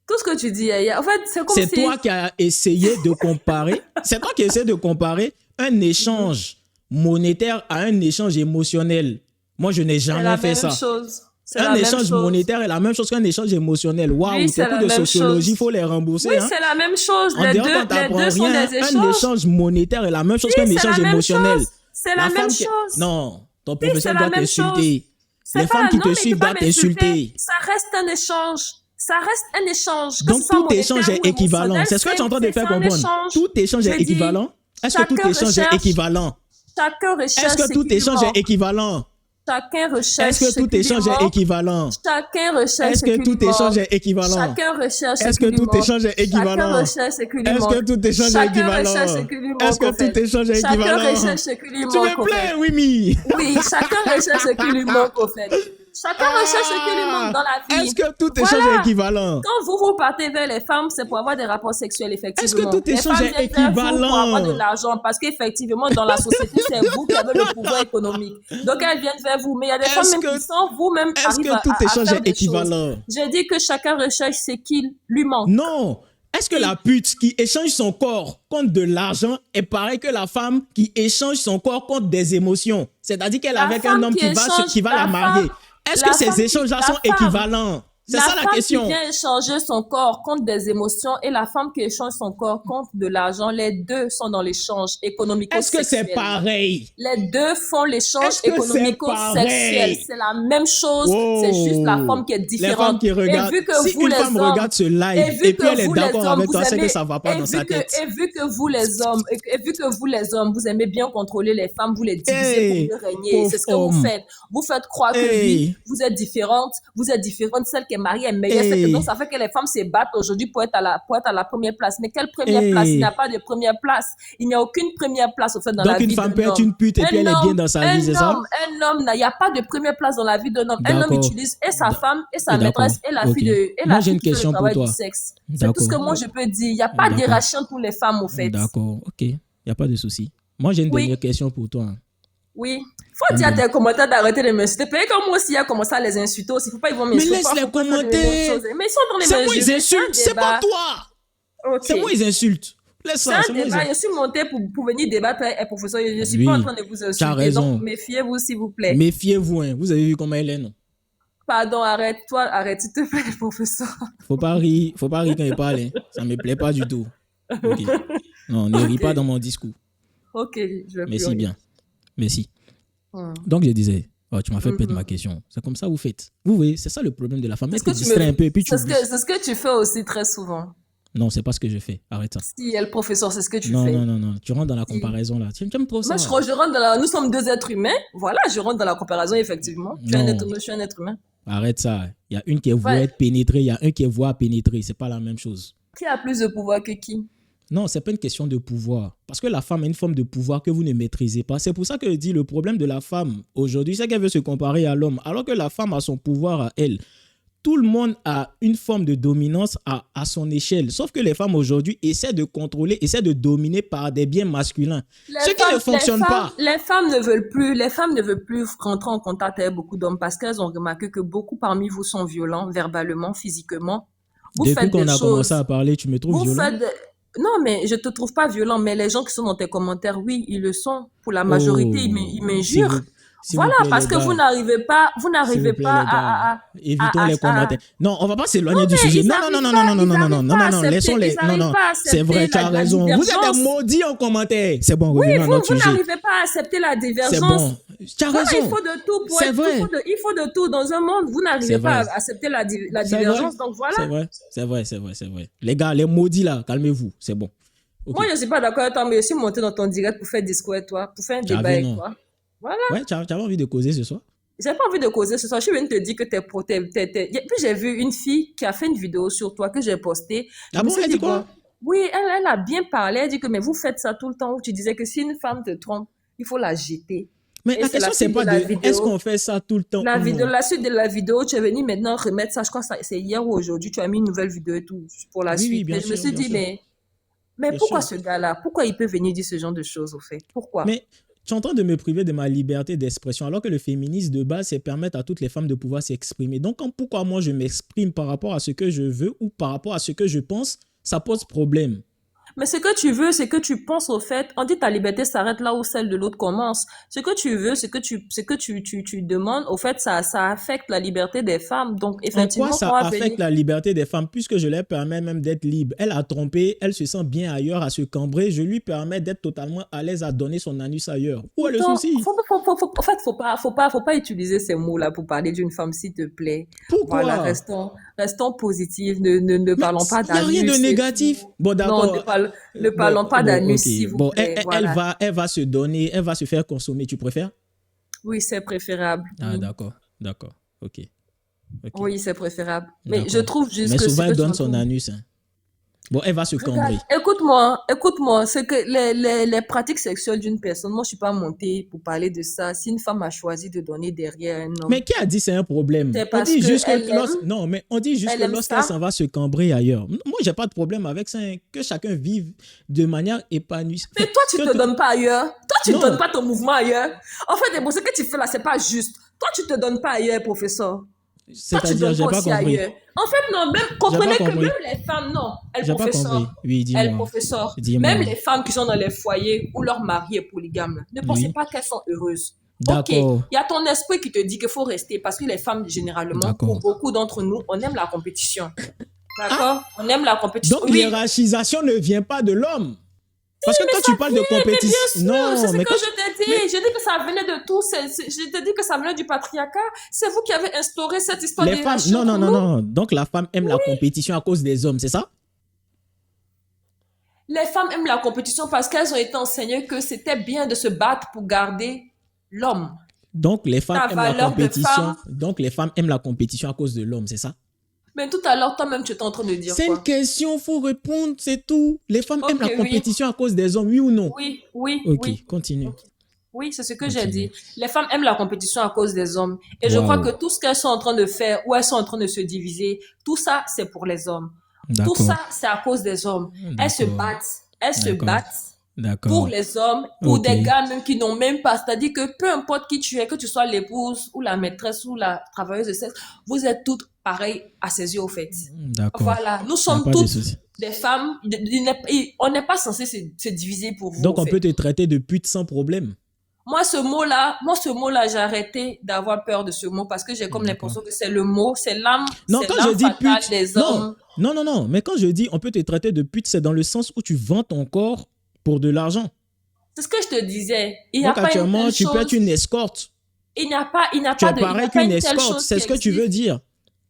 Tout ce que tu dis, en fait, c'est comme C'est si... toi qui as essayé de comparer. C'est toi qui essaies de comparer un échange monétaire à un échange émotionnel. Moi, je n'ai C'est jamais la fait même ça. chose. C'est Un la même échange chose. monétaire est la même chose qu'un échange émotionnel. Waouh, Oui, tes c'est cours la de même sociologie, il chose. faut les rembourser. Oui, Hein. c'est la même chose. En dehors, quand Les t'apprends deux sont rien, des un échanges. échange monétaire est la même chose qu'un C'est échange la même émotionnel. chose. C'est la même chose. Non, ton Oui, c'est professeur la doit même chose. t'insulter. C'est Les pas femmes qui non, te mais tu suivent vas doivent m'insulter. t'insulter. Ça reste un échange. Ça reste un échange. Que Donc ce soit tout échange monétaire est ou équivalent. émotionnel, C'est ce que tu es en train de c'est faire un comprendre. échange. Tout échange Je est dis, équivalent. Est-ce que tout chacun échange est recherche, équivalent? chacun Est-ce recherche que ce tout qui lui échange est manque. équivalent? Chacun recherche Est-ce que ce tout qui lui échange est manque. équivalent? Chacun recherche Est-ce ce que qui lui tout échange manque. est équivalent? Chacun recherche ce Est-ce qui que lui tout manque. échange est Chacun équivalent? recherche ce qui lui Est-ce que manque. tout échange est Chacun recherche ce équivalent? qui lui Est-ce manque, que au fait. tout échange est Chacun équivalent? recherche ce qui lui Tu manque, me au fait. plais, Wimi. Oui, chacun recherche ce qui lui manque, au fait. Chacun recherche ce qui lui manque dans la vie. Est-ce que tout échange est Voilà. équivalent? Quand vous partez vers les femmes, c'est pour avoir des rapports sexuels, effectivement. Est-ce que tout Les échange femmes est viennent vers vous pour avoir de équivalent? l'argent parce qu'effectivement, dans la société, c'est vous qui avez le pouvoir économique. Donc, elles viennent vers vous. Mais il y a des femmes Est-ce même que- qui, sans vous-même, Est-ce arrivent que tout à échange faire est des choses. équivalent? Je dis que chacun recherche ce qu'il lui manque. Non. Est-ce que la pute qui échange son corps contre de l'argent est pareil que la femme qui échange son corps contre des émotions? C'est-à-dire qu'elle est La avec femme un homme qui qui va la échange- marier. Est-ce que la femme ces qui- échanges-là la sont femme- équivalents? C'est ça la femme question. qui vient échanger son corps contre des émotions et la femme qui échange son corps contre de l'argent, les deux sont dans l'échange économico-sexuel. Est-ce que c'est pareil? Les deux font l'échange Est-ce que c'est économico-sexuel. pareil? C'est la même chose, Wow. c'est juste la femme qui est Les différente. femmes qui regardent, Et vu que si vous, une les femme hommes, regarde ce live et puis elle est d'accord avec toi, c'est que ça va pas dans sa tête. Et vu que vous les hommes, et vu que vous les hommes, vous aimez bien contrôler les femmes, vous les divisez Hey, pour mieux régner. pauvre C'est ce que vous homme. faites. Vous faites croire que Hey. oui, vous êtes différente, celle qui est mariée est meilleure. Hey. Donc ça fait que les femmes se battent aujourd'hui pour être à la première place. Mais quelle première Hey. place? Il n'y a pas de première place. Il n'y a aucune première place au fait dans Donc la vie une femme d'un peut être homme. une pute et puis elle est bien dans sa vie, c'est ça? Un homme, il n'y a pas de première place dans la vie d'un homme. Un homme D'accord. utilise et sa femme, et sa D'accord. maîtresse, et la Ok. fille de, et Moi, la j'ai fille une qui fait le question pour travail toi. du sexe. C'est tout ce que D'accord. moi je peux dire. Il n'y a pas D'accord. d'hiérarchie pour les femmes, au fait. D'accord, ok. Il n'y a pas de souci. Moi, j'ai une Oui. dernière question pour toi. Oui. Faut dire à tes commentaires d'arrêter de m'insulter. Peut-être comme moi aussi, il a commencé à les insulter aussi. Faut pas, ils vont m'insulter. laisse-les Faut pas faire de commenter. bonnes choses. Mais ils sont dans les C'est moi, m'insulter. ils insultent. C'est pas toi. Ok. C'est moi, ils insultent. Laisse C'est ça, un c'est moi, ils débat. insultent. Je suis montée pour venir débattre avec un professeur. Je ne suis Oui, pas en train de vous insulter. tu as raison. Donc, méfiez-vous, s'il vous plaît. Méfiez-vous, hein. Vous avez vu comment elle est, non? Pardon, arrête. Toi, arrête, s'il te plaît, professeur. Faut pas rire quand il parle, hein. Ça me plaît pas du tout. Ok. Non, ne ris Ok. pas dans mon discours. Ok, je vais plus Merci rire. bien. Merci. Hmm. Donc, je disais, oh, tu m'as fait perdre Mhm. ma question. C'est comme ça vous faites. Vous voyez, c'est ça le problème de la femme. Elle Est-ce te que tu distrait un peu et puis tu C'est oublies. ce que tu fais aussi très souvent. Non, c'est pas ce que je fais. Arrête ça. Si, elle, professeur, c'est ce que tu Non, fais. non, non, non. Tu rentres dans la comparaison là. Tu aimes trop ça. Moi, je rentre dans la... Nous sommes deux êtres humains. Voilà, je rentre dans la comparaison, effectivement. Tu es un Non. être humain, je suis un être humain. Arrête ça. Il y a une qui est vouée Ouais. être pénétrée, il y a un qui est voué à pénétrer. C'est pas la même chose. Qui a plus de pouvoir que qui? Non, c'est pas une question de pouvoir. Parce que la femme a une forme de pouvoir que vous ne maîtrisez pas. C'est pour ça que je dis le problème de la femme aujourd'hui, c'est qu'elle veut se comparer à l'homme. Alors que la femme a son pouvoir à elle. Tout le monde a une forme de dominance à son échelle. Sauf que les femmes aujourd'hui essaient de contrôler, essaient de dominer par des biens masculins. Ce qui ne fonctionne pas. Les femmes ne veulent plus rentrer en contact avec beaucoup d'hommes parce qu'elles ont remarqué que beaucoup parmi vous sont violents, verbalement, physiquement. Vous Depuis faites qu'on des a commencé choses. à parler, tu me trouves Vous violent? faites Non, mais je te trouve pas violent, mais les gens qui sont dans tes commentaires, oui, ils le sont. Pour la majorité, ils Oh, m'injurent. s'il vous Voilà, plaît, parce les que gars. vous S'il vous n'arrivez plaît, pas les gars, évitons les commentaires. Non, on va pas s'éloigner du mais sujet. Non, non, non, non, non, non, non, non, non, non, non, non, laissons les. ils Non, n'arrivent non, pas à c'est accepter vrai, tu as la raison. Vous êtes des divergence. maudits en commentaire. C'est bon, Oui, revenons à notre vous sujet. n'arrivez pas à accepter la C'est divergence. bon. Tu as Voilà, il raison. faut de tout pour C'est être, vrai. il faut de tout dans un monde. Vous C'est n'arrivez pas vrai. à accepter la C'est vrai. divergence, donc voilà. C'est vrai. C'est vrai, c'est vrai, c'est vrai. Les gars, les maudits là, calmez-vous. C'est bon. Ok. Moi, je suis pas d'accord avec toi, mais je suis monté dans ton direct pour faire discours avec toi, pour faire un Tu débat avais avec non. toi. Voilà. Ouais, tu avais envie de causer ce soir? J'ai pas envie de causer ce soir. Je suis venue te dire que Puis j'ai vu une fille qui a fait une vidéo sur toi que j'ai postée. Je Ah me bon, suis elle dit, dit quoi? oui, elle a bien parlé. Elle dit que, mais vous faites ça tout le temps où tu disais que si une femme te trompe, il faut la jeter. Mais Et la c'est la question, c'est suite de pas la de est-ce qu'on vidéo. fait ça tout le temps ou non? La suite de la vidéo, tu es venu maintenant remettre ça. Je crois que c'est hier ou aujourd'hui. Tu as mis une nouvelle vidéo et tout pour la Oui, oui, suite. bien Et je me sûr, suis bien dit, sûr. mais Bien pourquoi sûr. ce gars-là? Pourquoi il peut venir dire ce genre de choses au fait? Pourquoi? Mais tu es en train de me priver de ma liberté d'expression, alors que le féminisme de base, c'est permettre à toutes les femmes de pouvoir s'exprimer. Donc, pourquoi moi je m'exprime par rapport à ce que je veux ou par rapport à ce que je pense, ça pose problème. Mais ce que tu veux, c'est que tu penses au fait, on dit ta liberté s'arrête là où celle de l'autre commence. Ce que tu veux, tu demandes, au fait, ça affecte la liberté des femmes. Donc, En quoi effectivement, ça on va venir. affecte la liberté des femmes puisque je leur permets même d'être libre? Elle a trompé, elle se sent bien ailleurs à se cambrer, je lui permets d'être totalement à l'aise à donner son anus ailleurs. Où est le Donc, souci? en fait, faut pas utiliser ces mots-là pour parler d'une femme, s'il te plaît. Voilà, Pourquoi? restons positifs, ne Mais parlons pas il n'y a rien de d'anus et négatif. tout. Bon, Non, d'accord. ne parlons pas Bon, d'anus, ok. s'il vous Bon, plaît. Voilà. elle va se donner, elle va se faire consommer. Tu préfères? Oui, c'est préférable. Ah, Oui. d'accord. D'accord. Ok. Ok. Oui, c'est préférable. Mais je D'accord. trouve juste Mais que souvent, ce elle que tu donne son entends. anus. Hein. Bon, elle va se Regarde, cambrer. écoute-moi, c'est que les pratiques sexuelles d'une personne, moi je suis pas montée pour parler de ça. Si une femme a choisi de donner derrière un homme, Mais qui a dit c'est un problème? c'est On parce dit que juste elle que aime, non, mais on dit juste elle que aime lorsqu'elle s'en ça. va se cambrer ailleurs. Moi, j'ai pas de problème avec ça. Hein. Que chacun vive de manière épanouie. Mais Enfin, toi, tu que te donnes pas ailleurs. Toi, tu donnes non, pas ton mouvement ailleurs. En fait, bon, ce que tu fais là, c'est pas juste. Toi, tu te donnes pas ailleurs, professeur. Toi, tu c'est-à-dire, donnes j'ai pas pas aussi compris. ailleurs. En fait, non, même, J'ai pas comprenez que compris. même les femmes, non, elles J'ai pas compris. professeur. Oui, Elles dis-moi. professeur. Même Dis-moi. les femmes qui sont dans les foyers où leur mari est polygame, là, ne pensez Oui. pas qu'elles sont heureuses. Ok, il D'accord. y a ton esprit qui te dit qu'il faut rester parce que les femmes, généralement, pour D'accord. beaucoup d'entre nous, on aime la compétition. Ah, D'accord? On aime la compétition. donc Oui, l'hierarchisation ne vient pas de l'homme. Parce que mais quand ça tu parles de vient, mais bien compétition, sûr, c'est non, ce mais que quand je t'ai dit. mais J'ai dit que ça venait de tout. Je t'ai dit que ça venait du patriarcat. C'est vous qui avez instauré cette histoire les femmes, d'hierarchie non, non, entre non, nous. non. Donc la femme aime la compétition à cause des hommes, c'est ça? Les femmes aiment la compétition parce qu'elles ont été enseignées que c'était bien de se battre pour garder l'homme. Donc les femmes Ta aiment la valeur de compétition. femme. Donc les femmes aiment la compétition à cause de l'homme, c'est ça? Mais tout à l'heure, toi-même, tu étais en train de dire C'est une quoi? question, faut répondre, c'est tout. Les femmes aiment Ok, la oui. compétition à cause des hommes, oui ou non? Oui, oui, Ok, oui. continue. Ok. Oui, c'est ce que j'ai Continue. dit. Les femmes aiment la compétition à cause des hommes. Et je crois Waouh. que tout ce qu'elles sont en train de faire ou elles sont en train de se diviser, tout ça, c'est pour les hommes. Tout D'accord. ça, c'est à cause des hommes. Elles se D'accord. battent. Elles se D'accord. battent pour D'accord. les hommes, pour Ok. des gars même qui n'ont même pas. C'est-à-dire que peu importe qui tu es, que tu sois l'épouse ou la maîtresse ou la travailleuse de sexe, vous êtes toutes pareilles à ses yeux au fait. D'accord. Voilà, nous Il n'y a sommes pas de toutes souci. des femmes. On n'est pas censé se diviser pour vous Donc au on fait. peut te traiter de pute sans problème. Moi, ce mot-là, j'ai arrêté d'avoir peur de ce mot parce que j'ai comme D'accord. l'impression que c'est le mot, Non, c'est quand l'âme je dis fatale pute, des non, hommes. non, non, non. Mais quand je dis on peut te traiter de pute, c'est dans le sens où tu vends ton corps pour de l'argent. C'est ce que je te disais. Il n'y a Donc pas une actuellement, telle tu peux être chose. une escorte. Il n'y a pas, il n'y a Tu pas es de, il n'y pareil a pas qu'une une telle escorte. chose C'est qui ce que tu veux existe. dire.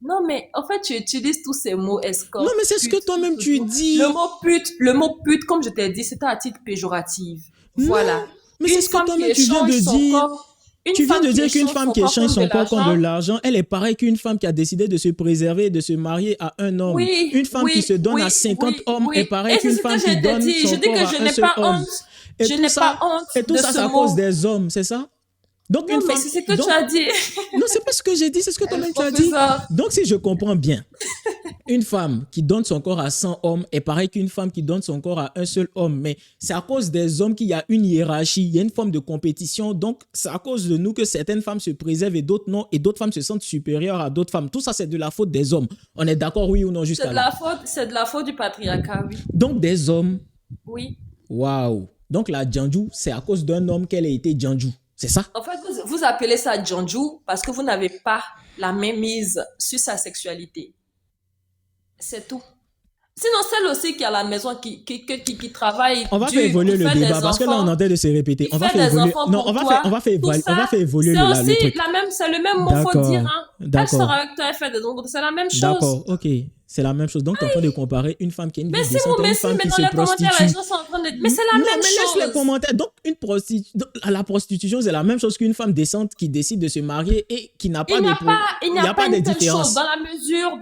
Non, mais en fait, tu utilises tous ces mots Non, escorte, mais c'est ce que pute, toi-même tout, tu tout. dis. Le mot pute, comme je t'ai dit, c'était à titre péjoratif. Non, Voilà. mais c'est Une ce que femme qui toi-même tu viens échange de son dire. corps. Une Tu viens femme de qui dire qu'une échange femme son qui corps échange contre de son corps contre de l'argent, l'argent, elle est pareille qu'une femme qui a décidé de se préserver et de se marier à un homme. oui, Une femme qui se oui, donne à oui, 50 oui, hommes est oui. pareille Et c'est qu'une ce que femme qui je te donne dis. Je son dis corps que à je un n'ai seul pas homme. honte. Je n'ai pas honte Et tout de ça, ce c'est à cause mot. des hommes, c'est ça? Donc Non, une mais femme, c'est ce que tu donc as dit. non, c'est pas ce que j'ai dit, c'est ce que toi-même tu as dit. Professeur. Donc si je comprends bien, une femme qui donne son corps à 100 hommes est pareil qu'une femme qui donne son corps à un seul homme. Mais c'est à cause des hommes qu'il y a une hiérarchie, il y a une forme de compétition. Donc c'est à cause de nous que certaines femmes se préservent et d'autres non. Et d'autres femmes se sentent supérieures à d'autres femmes. Tout ça, c'est de la faute des hommes. On est d'accord, oui ou non, jusqu'à là? C'est de la faute du patriarcat, oui. Donc des hommes, Oui. waouh. Donc la Djanju, c'est à cause d'un homme qu'elle a été Djanju. C'est ça? En fait, vous appelez ça Djanju parce que vous n'avez pas la même mise sur sa sexualité. C'est tout. Sinon, celle aussi qui est à la maison, qui travaille On va faire dur, évoluer qui le fait débat des parce que là, on est enfants, en train de se répéter. qui On va fait faire des évoluer. enfants Non, pour toi, tout on va ça, faire évoluer c'est le aussi truc. la même, c'est le même mot, faut dire, D'accord, hein. Elle sort d'accord. avec toi, elle fait des enfants, c'est la même chose. D'accord, ok. C'est la même chose. Donc, tu es en train de comparer une femme qui a une Mais vie si décente vous, à mais une si, femme mais qui dans se les commentaires, les prostitue. gens sont en train de... Mais c'est la Non, même mais laisse les chose. commentaires. Donc, la prostitution, c'est la même chose qu'une femme décente qui décide de se marier et qui n'a pas Il n'y de... a pas, il n'y Il n'y a a pas pas de une telle chose différence. dans la mesure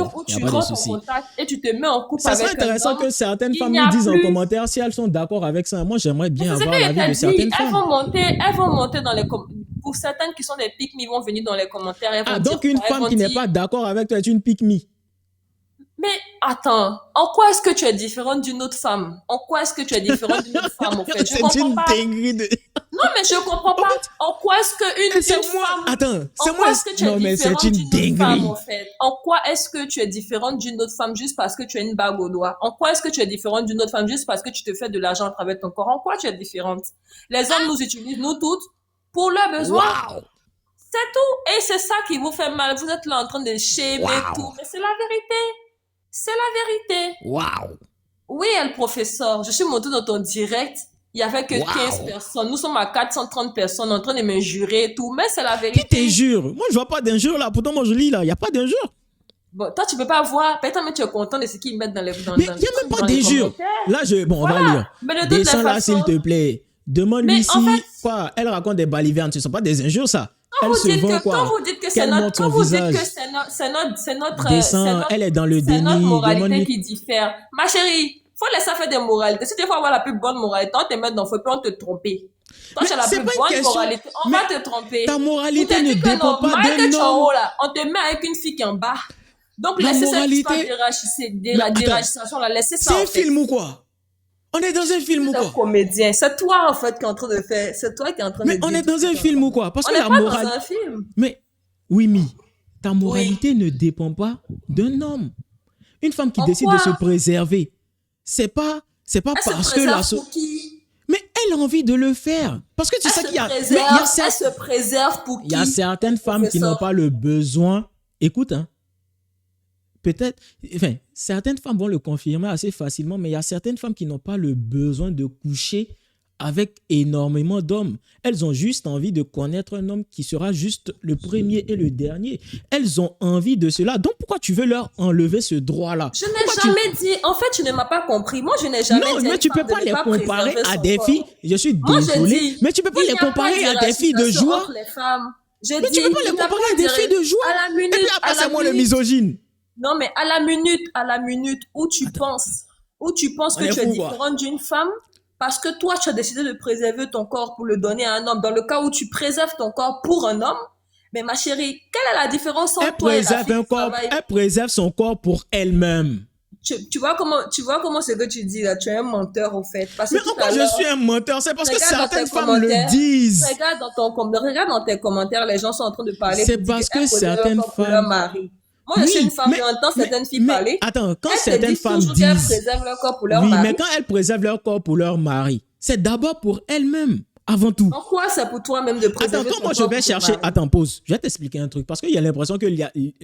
D'accord, où il n'y a tu pas de rentres en souci. contact et tu te mets en couple Ça serait avec un intéressant homme, que certaines il femmes n'y nous a disent en plus. commentaire si elles sont d'accord avec ça. Moi, j'aimerais Mais bien c'est ce avoir que je l'avis de t'ai dit. certaines femmes. Elles vont monter dans les pour certaines qui sont des pick me, vont venir dans les commentaires, elles Ah, vont dire donc une quoi? Elles femme vont qui n'est dire, pas d'accord avec toi est une pick-me. mais attends, en quoi est-ce que tu es différente d'une autre femme? En quoi est-ce que tu es différente d'une autre femme, en fait? Je C'est comprends une pas. dinguerie de... Non, mais je comprends En pas. fait, En quoi est-ce c'est qu'une moi. femme, Attends, en c'est moi. quoi est-ce que tu es Non, mais c'est différente une d'une autre femme, dinguerie. en fait? En quoi est-ce que tu es différente d'une autre femme juste parce que tu as une bague au doigt? En quoi est-ce que tu es différente d'une autre femme juste parce que tu te fais de l'argent à travers ton corps? En quoi tu es différente? Les hommes nous utilisent, nous toutes, pour leurs besoins. Waouh. C'est tout. Et c'est ça qui vous fait mal. Vous êtes là en train de shamer Waouh. tout. Mais c'est la vérité. C'est la vérité. Waouh. Oui, le professeur, je suis montée dans ton direct. Il y avait que 15 Waouh. personnes. Nous sommes à 430 personnes en train de m'injurer et tout. Mais c'est la Qui vérité. t'injure? Moi, je vois pas d'injure là. Pourtant, moi, je lis là. Il n'y a pas d'injure. Bon, toi, tu peux pas voir. Peut-être même tu es content de ce qu'ils mettent dans les, Mais il n'y a même pas dans les d'injure. commentaires. Là, bon, on va Voilà. lire. Mais de toutes les Descends là, s'il façons, te plaît. Demande-lui mais si. en fait, Quoi? Elle raconte des balivernes. Ce ne sont pas des injures, ça. quand Elle vous se dites vend que, quand quoi? vous dites que c'est Qu'elle notre, montre quand son vous dites visage. que c'est Descends, elle est dans le c'est notre déni. moralité Demande-lui. qui diffère. Ma chérie, faut laisser faire des moralités. Si tu veux avoir la plus bonne moralité, on te met dans le feu, puis on te tromper. Toi, Mais tu as la c'est plus pas une bonne question. moralité. On Mais va te tromper. ta On moralité te ne dit que dépend non, pas malgré que tu es d'un en homme. haut là, on te met avec une fille qui est en bas. Donc, La laissez cette histoire moralité. Mais attends, d'éradication là, laissez ça c'est un en fait. film ou quoi? On est dans un film ou C'est un quoi? comédien. C'est toi en fait qui est en train de faire. C'est toi qui est en train de Mais dire. on est dans un film ou quoi? Parce On que n'est la pas dans morale. un film. Mais oui, ta Oui. moralité ne dépend pas d'un homme. Une femme qui En décide quoi? de se préserver, c'est pas Elle se parce que la préserve pour qui? mais elle a envie de le faire. Parce que tu sais Elle qu'il se y a, mais préserve. il y a Elle certaines, se préserve pour qui? il y a certaines femmes qui n'ont Professeur. pas le besoin. Écoute, hein, peut-être, enfin, certaines femmes vont le confirmer assez facilement, mais il y a certaines femmes qui n'ont pas le besoin de coucher avec énormément d'hommes. Elles ont juste envie de connaître un homme qui sera juste le premier et le dernier. Elles ont envie de cela. Donc, pourquoi tu veux leur enlever ce droit-là? Je n'ai Pourquoi jamais dit. En fait, tu ne m'as pas compris. Moi, je n'ai jamais Non, dit. mais à une tu peux femme de pas ne les comparer préserver à son des corps. filles. Je suis Moi, je désolé, dis, mais tu peux pas il les n'y a pas comparer à des filles de d'hierarchisation joie. entre les femmes. Je Mais tu dis, peux pas les il n'y a comparer pas à des filles de joie. à la minute, Et puis après, à la c'est moi le minute. misogyne. Non, mais à la minute où tu penses On que est tu es fou, quoi. différente d'une femme, parce que toi, tu as décidé de préserver ton corps pour le donner à un homme. Dans le cas où tu préserves ton corps pour un homme, mais ma chérie, quelle est la différence entre Elle toi et la préserve fille un qui corps, travaille? elle préserve son corps pour elle-même. Tu vois comment ce que tu dis là, tu es un menteur au fait. Parce Mais que tout encore à je l'heure, suis un menteur, c'est parce que regarde dans certaines tes femmes le commentaires, disent. regarde dans tes commentaires, les gens sont en train de parler. C'est pour dire parce qu'elles que préservent leur certaines corps pour leur femmes... mari. Moi, je suis une femme, j'entends certaines filles parler. Attends, quand Elles te certaines disent femmes toujours qu'elles disent... préservent leur corps pour leur Oui, mari. mais quand elles préservent leur corps pour leur mari, c'est d'abord pour elles-mêmes, avant tout. En quoi c'est pour toi-même de préserver Attends, ton quand moi je corps vais pour ton chercher... mari? Attends, pause. Je vais t'expliquer un truc. Parce qu'il y a l'impression que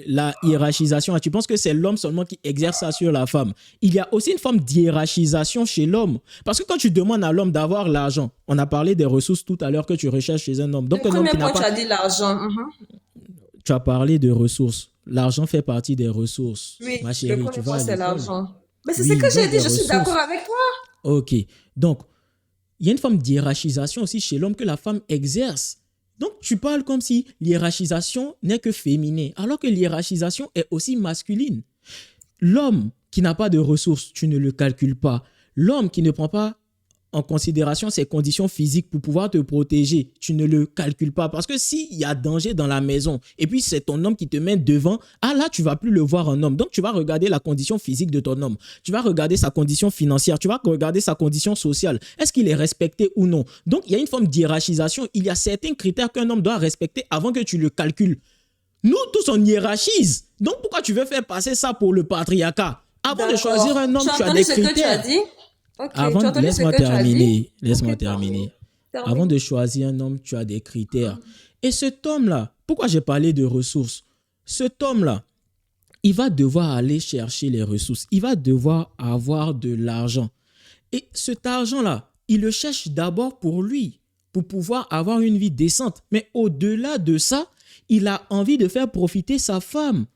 la hiérarchisation, tu penses que c'est l'homme seulement qui exerce ça sur la femme. Il y a aussi une forme d'hiérarchisation chez l'homme. Parce que quand tu demandes à l'homme d'avoir l'argent, on a parlé des ressources tout à l'heure que tu recherches chez un homme. Donc Le un homme premier qui n'a point, tu pas... as dit l'argent. Tu as parlé de ressources. L'argent fait partie des ressources. Oui, Ma le chérie, tu premier vas point, à c'est l'école. l'argent. Mais c'est Oui, ce que j'ai donc dit, les je suis ressources. d'accord avec toi. Ok. Donc, il y a une forme d'hiérarchisation aussi chez l'homme que la femme exerce. Donc, tu parles comme si l'hiérarchisation n'est que féminin, alors que l'hiérarchisation est aussi masculine. L'homme qui n'a pas de ressources, tu ne le calcules pas. L'homme qui ne prend pas en considération ses conditions physiques pour pouvoir te protéger, tu ne le calcules pas. Parce que s'il y a danger dans la maison et puis c'est ton homme qui te met devant, ah là, tu ne vas plus le voir en homme. Donc, tu vas regarder la condition physique de ton homme. Tu vas regarder sa condition financière. Tu vas regarder sa condition sociale. Est-ce qu'il est respecté ou non? Donc, il y a une forme d'hiérarchisation. Il y a certains critères qu'un homme doit respecter avant que tu le calcules. Nous, tous, on hiérarchise. Donc, pourquoi tu veux faire passer ça pour le patriarcat? Avant de choisir un homme, tu as des critères. Okay, Laisse-moi terminer. Laisse-moi terminer. Avant de choisir un homme, tu as des critères. Et cet homme-là, pourquoi j'ai parlé de ressources? Cet homme-là, il va devoir aller chercher les ressources. Il va devoir avoir de l'argent. Et cet argent-là, il le cherche d'abord pour lui, pour pouvoir avoir une vie décente. Mais au-delà de ça, il a envie de faire profiter sa femme.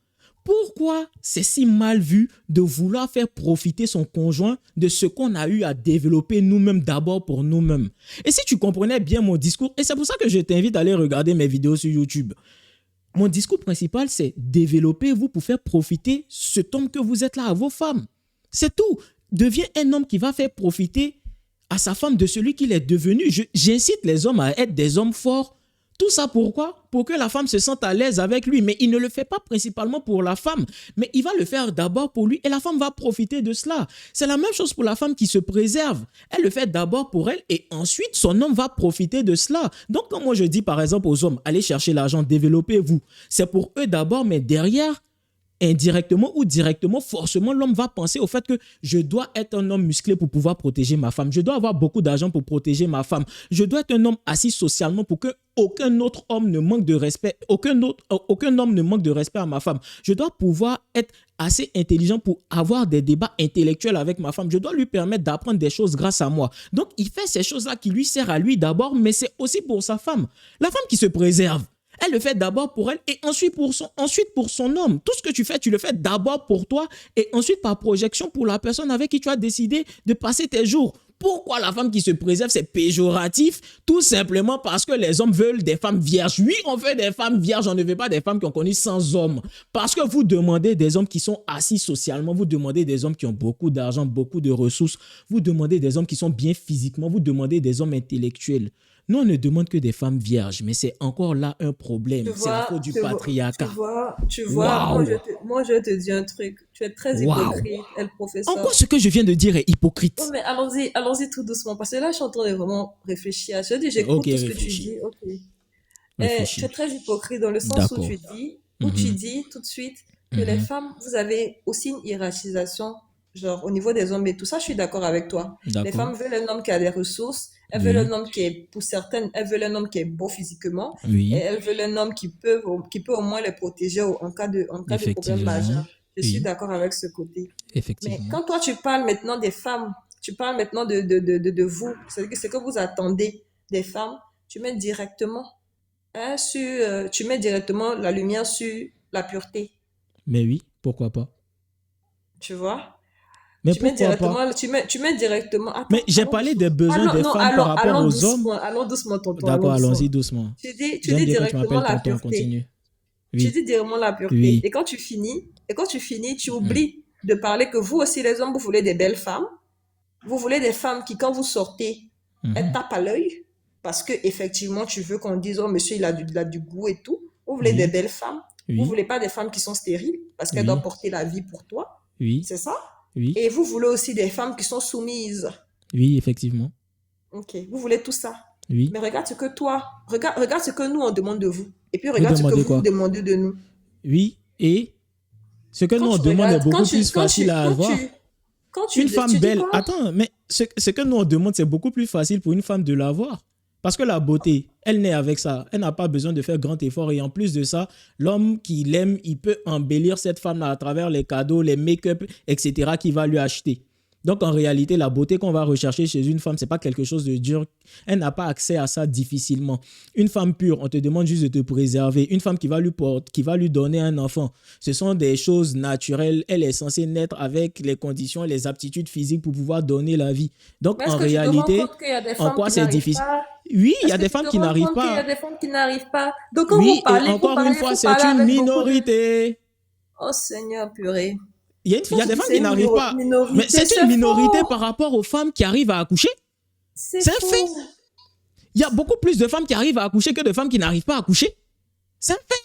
Pourquoi c'est si mal vu de vouloir faire profiter son conjoint de ce qu'on a eu à développer nous-mêmes d'abord pour nous-mêmes? Et si tu comprenais bien mon discours, et c'est pour ça que je t'invite à aller regarder mes vidéos sur YouTube. Mon discours principal, c'est développez-vous pour faire profiter cet homme que vous êtes là à vos femmes. C'est tout. Deviens un homme qui va faire profiter à sa femme de celui qu'il est devenu. J'incite les hommes à être des hommes forts. Tout ça pourquoi? Pour que la femme se sente à l'aise avec lui. Mais il ne le fait pas principalement pour la femme, mais il va le faire d'abord pour lui et la femme va profiter de cela. C'est la même chose pour la femme qui se préserve. Elle le fait d'abord pour elle et ensuite son homme va profiter de cela. Donc quand moi je dis par exemple aux hommes, allez chercher l'argent, développez-vous. C'est pour eux d'abord, mais derrière, indirectement ou directement, forcément, l'homme va penser au fait que je dois être un homme musclé pour pouvoir protéger ma femme. Je dois avoir beaucoup d'argent pour protéger ma femme. Je dois être un homme assis socialement pour que aucun autre homme ne manque de respect, aucun homme ne manque de respect à ma femme. Je dois pouvoir être assez intelligent pour avoir des débats intellectuels avec ma femme. Je dois lui permettre d'apprendre des choses grâce à moi. Donc, il fait ces choses-là qui lui servent à lui d'abord, mais c'est aussi pour sa femme. La femme qui se préserve, elle le fait d'abord pour elle et ensuite pour son homme. Tout ce que tu fais, tu le fais d'abord pour toi et ensuite par projection pour la personne avec qui tu as décidé de passer tes jours. Pourquoi la femme qui se préserve, c'est péjoratif? Tout simplement parce que les hommes veulent des femmes vierges. Oui, on veut des femmes vierges, on ne veut pas des femmes qui ont connu 100 hommes. Parce que vous demandez des hommes qui sont assis socialement, vous demandez des hommes qui ont beaucoup d'argent, beaucoup de ressources, vous demandez des hommes qui sont bien physiquement, vous demandez des hommes intellectuels. Nous, on ne demande que des femmes vierges, mais c'est encore là un problème. C'est la faute du patriarcat. Tu vois, Wow. moi, je te dis un truc. Tu es très Wow. hypocrite, elle En professeur. quoi ce que je viens de dire est Oh, hypocrite? mais allons-y tout doucement, parce que là, je suis en train de vraiment réfléchir. Je dis, Ok, j'écoute tout ce que tu réfléchis. dis, ok. Tu es Réfléchis. très hypocrite dans le sens D'accord. où tu Mhm, dis tout de suite que les mhm. femmes, vous avez aussi une hiérarchisation, genre au niveau des hommes et tout ça, je suis d'accord avec toi. Les D'accord. femmes veulent un homme qui a des ressources, elles veulent Oui. un homme qui est, pour certaines, elles veulent un homme qui est beau physiquement, et Oui. elles veulent un homme qui peut au moins les protéger en cas de problème Effectivement. majeur. Je suis Oui. d'accord avec ce côté. Mais Effectivement. quand toi, tu parles maintenant des femmes, tu parles maintenant de vous, c'est-à-dire que ce que vous attendez des femmes, tu mets directement tu mets directement la lumière sur la pureté, Mais oui, pourquoi pas? tu vois? Mais pourquoi pas? Tu mets directement, Mais attends, j'ai allons parlé des doucement. besoins des Non, femmes par rapport aux hommes. allons doucement, tonton, allons D'accord, doucement. allons-y doucement. Tu J'aime dis bien quand tu directement m'appelles la tonton. pureté. Continue. Tu Oui. dis directement la pureté. Oui. Et quand tu finis, tu Mhm, oublies de parler que vous aussi, les hommes, vous voulez des belles femmes. Vous voulez des femmes qui, quand vous sortez, elles mhm. tapent à l'œil. Parce que, effectivement, tu veux qu'on dise, oh, monsieur, il a du goût et tout. Vous voulez des Oui. belles femmes. Vous Oui. voulez pas des femmes qui sont stériles parce qu'elles doivent Oui. porter la vie pour toi. Oui. C'est ça? Oui. Et vous voulez aussi des femmes qui sont soumises. Oui, effectivement. Ok. Vous voulez tout ça. Oui. Mais regarde ce que toi, regarde ce que nous, on demande de vous. Et puis, Vous regarde ce que demandez vous quoi? demandez de nous. Oui. Et ce que nous Quand on tu demande est regardes, beaucoup plus facile à avoir. Une femme tu dis belle, quoi? attends, mais ce que nous on demande, c'est beaucoup plus facile pour une femme de l'avoir. Parce que la beauté, elle naît avec ça. Elle n'a pas besoin de faire grand effort. Et en plus de ça, l'homme qui l'aime, il peut embellir cette femme-là à travers les cadeaux, les make-up, etc. qu'il va lui acheter. Donc, en réalité, la beauté qu'on va rechercher chez une femme, ce n'est pas quelque chose de dur. Elle n'a pas accès à ça difficilement. Une femme pure, on te demande juste de te préserver. Une femme qui va lui donner un enfant, ce sont des choses naturelles. Elle est censée naître avec les conditions et les aptitudes physiques pour pouvoir donner la vie. Donc, Mais est-ce en que tu te rends réalité, compte qu'il y a des en femmes quoi qui c'est n'arrivent difficile? pas? Oui, il y Est-ce a que des tu femmes te qui rends n'arrivent compte qu'il y a pas. des femmes qui n'arrivent pas? Donc quand Oui, et vous encore une fois, c'est parlez une avec beaucoup de... minorité. Oh Seigneur purée. Il y Quand a tu des dis femmes c'est qui une n'arrivent pas. Mais minorité, c'est une c'est minorité faux. par rapport aux femmes qui arrivent à accoucher. C'est C'est un fait. faux. Il y a beaucoup plus de femmes qui arrivent à accoucher que de femmes qui n'arrivent pas à accoucher. C'est un fait.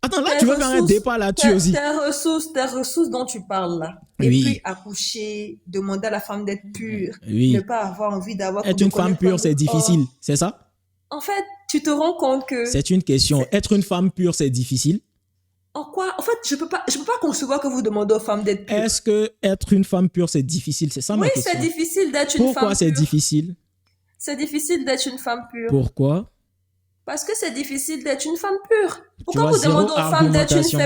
Attends, là, Tes tu veux faire un ressources, débat là-dessus aussi. tes ressources dont tu parles là. Et Oui, puis accoucher, demander à la femme d'être pure, ne oui. pas avoir envie d'avoir Être de une femme connaître un pure, c'est autre difficile. homme. C'est ça? En fait, tu te rends compte que C'est une question. c'est Être une femme pure, c'est difficile. en quoi? En fait, je peux pas concevoir que vous demandez aux femmes d'être pures. Est-ce que être une femme pure, c'est difficile? C'est ça Oui, ma c'est question. difficile d'être une Pourquoi femme c'est pure. difficile? C'est difficile d'être une femme pure. Pourquoi? Parce que c'est difficile d'être une femme pure. Tu Pourquoi vois, vous zéro demandez aux femmes argumentation.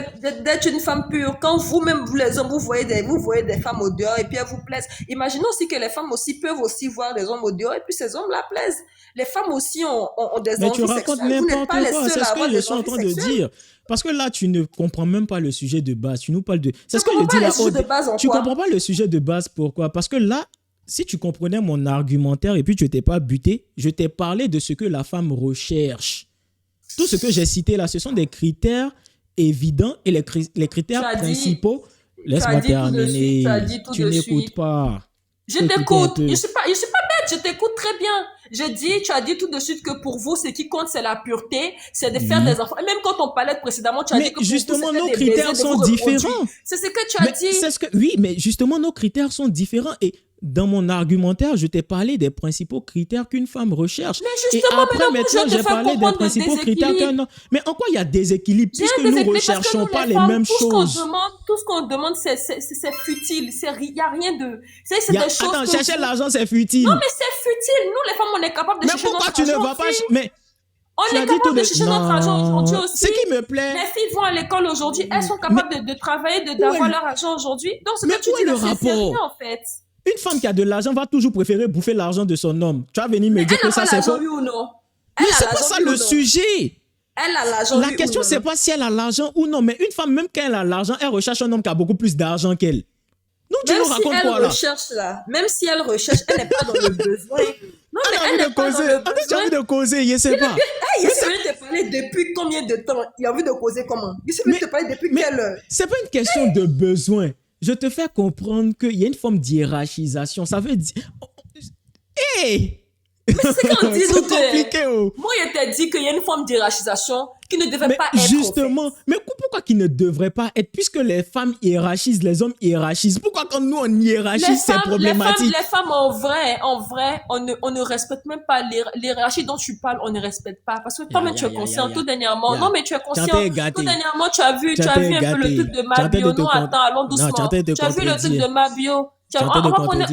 d'être une femme pure quand vous-même, vous les hommes, vous voyez des femmes au dehors et puis elles vous plaisent. Imaginons aussi que les femmes aussi peuvent aussi voir des hommes au dehors et puis ces hommes-là plaisent. Les femmes aussi ont des Mais tu envies racontes sexuelles. Vous n'êtes pas n'importe les quoi. seuls C'est à ce avoir que je des suis en envies train de sexuelles. dire. Parce que là, tu ne comprends même pas le sujet de base. Tu nous parles de... C'est Je ce que je comprends dis pas là. les sujets de base en Tu comprends quoi. pas le sujet de base. Pourquoi? Parce que là, si tu comprenais mon argumentaire et puis tu t'es pas buté, je t'ai parlé de ce que la femme recherche. Tout ce que j'ai cité là, ce sont des critères évidents et les Tu critères as dit, principaux. tu as Laisse-moi dit tout de suite, tu as terminer. dit tout Tu de n'écoutes suite. pas. Je Faut écouter un t'écoute. peu. Je suis pas bête. Je t'écoute très bien. Tu as dit tout de suite que pour vous, ce qui compte, c'est la pureté, c'est de faire Oui. des enfants. Et même quand on parlait précédemment, tu as dit Mais que pour vous, justement, nos c'était des baisers, critères de sont vous reproduire. différents. C'est ce que tu as Mais dit. c'est ce que oui, mais justement nos critères sont différents et dans mon argumentaire, je t'ai parlé des principaux critères qu'une femme recherche. Mais Et justement, après, maintenant, maintenant, je te j'ai fais parlé des comprendre le principaux critères déséquilibre. qu'un homme. Mais en quoi il y a déséquilibre J'ai puisque un nous déséquilibre parce que recherchons nous, pas les les femmes, mêmes choses? tout ce qu'on demande, c'est futile. Il y a rien de, c'est des choses Attends, que chercher vous, l'argent, c'est non, futile. mais c'est futile. Nous, les femmes, on est capable de Mais chercher pourquoi notre tu ne argent vas pas... aussi. Mais On tu est as dit tout capable de de... chercher notre argent aujourd'hui Non. aussi. Ce qui me plaît... Les filles vont à l'école aujourd'hui, elles sont Mais capables de travailler, où d'avoir est, leur argent aujourd'hui. Donc, ce mais que tu où dis est le là, c'est rien rapport? en fait. Une femme qui a de l'argent va toujours préférer bouffer l'argent de son homme. Tu vas venir me Mais dire elle que n'a ça, pas c'est l'argent, faux? oui ou non? Mais Elle a c'est pas l'argent, ça oui ou le non? sujet. Elle a l'argent, La oui ou question, c'est non? pas si elle a l'argent ou non. Mais une femme, même quand elle a l'argent, elle recherche un homme qui a beaucoup plus d'argent qu'elle. Donc, tu Même nous si racontes elle quoi là? recherche là, même si elle recherche, elle n'est pas dans le besoin. Non, On mais a elle envie de n'est pas dans causer. le En fait, j'ai besoin. envie de causer, je sais pas. Hey, il s'est venu te parler depuis combien de temps? Il a envie de causer comment? Il s'est venu Mais, te parler depuis mais quelle heure? c'est pas une question de besoin. Je te fais comprendre qu'il y a une forme d'hiérarchisation. Ça veut dire... Hey! Mais c'est quand on dit C'est compliqué, oh. moi, je t'ai dit qu'il y a une forme d'hierarchisation qui ne devait Mais pas être. justement, mais pourquoi qu'il ne devrait pas être? Puisque les femmes hiérarchisent, les hommes hiérarchisent. Pourquoi quand nous on hiérarchise, c'est problématique? Les femmes en vrai, on ne respecte même pas l'hierarchie dont tu parles, on ne respecte pas. Parce que toi-même, tu es conscient, tout dernièrement. Non, mais tu es conscient. Tout dernièrement, tu as vu un peu le truc de Mabio. Non, attends, allons doucement. Tu as vu le truc de Mabio. On va Tu prendre veux un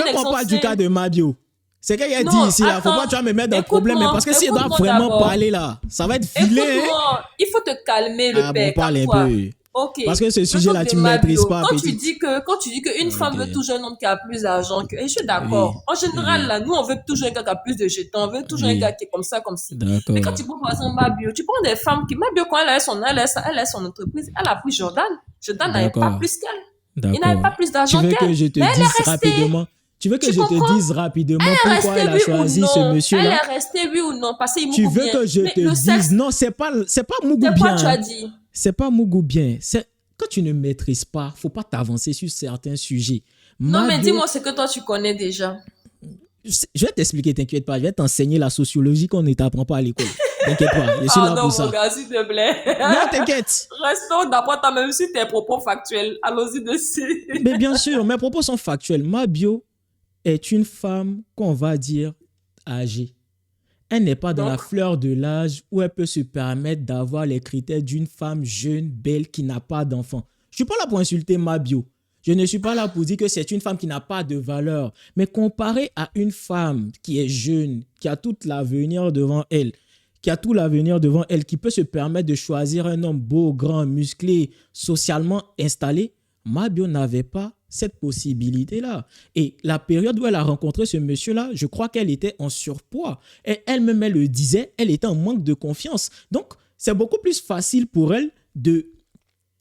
qu'on exemple. parle du cas de Mabio? C'est qu'elle a dit Non, ici, là. Faut attends. pas, tu vas me mettre dans le problème. Parce que si elle doit Écoute-moi vraiment d'abord. parler, là, ça va être filé. Hein? Écoute-moi, il faut te calmer, le Ah père. bon, parle un Calme-toi. peu. Ok. Parce que ce Le sujet-là, truc tu de ne maîtrises Mabio, pas, quand tu petit. dis qu'une femme Ok. veut toujours un homme qui a plus d'argent que, et je suis Oui. d'accord. En général, Oui. là, nous, on veut toujours un gars qui a plus de jetons, on veut toujours un Oui. gars qui est comme ça, comme ci. D'accord. Mais quand tu prends, par exemple, Mabio, tu prends des femmes qui, Mabio, quand elle a son entreprise, elle a pris Jordan. Jordan n'avait pas D'accord. plus qu'elle. Il D'accord. n'avait pas plus Tu d'argent veux que qu'elle. je te Mais elle est dise restée. rapidement? Tu veux que Tu je te comprends? dise rapidement Elle est pourquoi elle a restée, oui ou choisi ce non? Elle monsieur-là? est restée, oui ou non? Parce qu'il Tu mougou veux bien. que je Mais te le dise? sexe, Non, c'est pas Mougou c'est quoi bien. tu as Hein. dit? C'est pas Mougou bien. Quand tu ne maîtrises pas, faut pas t'avancer sur certains sujets. Non, mais Mabio, dis-moi ce que toi tu connais déjà. je vais t'expliquer, t'inquiète pas. Je vais t'enseigner la sociologie qu'on ne t'apprend pas à l'école. T'inquiète pas, je suis là Pardon, pour ça. mon gars, s'il te plaît. Non, t'inquiète. Restons d'après toi, même si tes propos factuels. Allons-y dessus. Mais bien sûr, mes propos sont factuels. Mabio est une femme qu'on va dire âgée. Elle n'est pas dans Donc? la fleur de l'âge où elle peut se permettre d'avoir les critères d'une femme jeune, belle, qui n'a pas d'enfant. Je ne suis pas là pour insulter Mabio. Je ne suis pas là pour dire que c'est une femme qui n'a pas de valeur. Mais comparé à une femme qui est jeune, qui a tout l'avenir devant elle, qui peut se permettre de choisir un homme beau, grand, musclé, socialement installé, Mabio n'avait pas cette possibilité-là. Et la période où elle a rencontré ce monsieur-là, je crois qu'elle était en surpoids. Et elle-même, elle le disait, elle était en manque de confiance. Donc, c'est beaucoup plus facile pour elle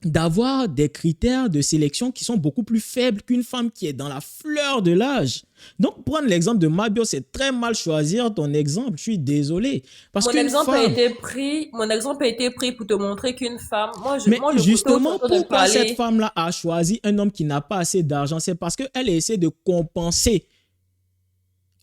d'avoir des critères de sélection qui sont beaucoup plus faibles qu'une femme qui est dans la fleur de l'âge. Donc, prendre l'exemple de Mabio, c'est très mal choisir ton exemple. Je suis désolé. Parce Mon qu'une exemple a femme... été pris, mon exemple a été pris pour te montrer qu'une femme, Mais moi, le côté où tu es justement, en train de pourquoi cette parler, femme-là a choisi un homme qui n'a pas assez d'argent? C'est parce qu'elle essaie de compenser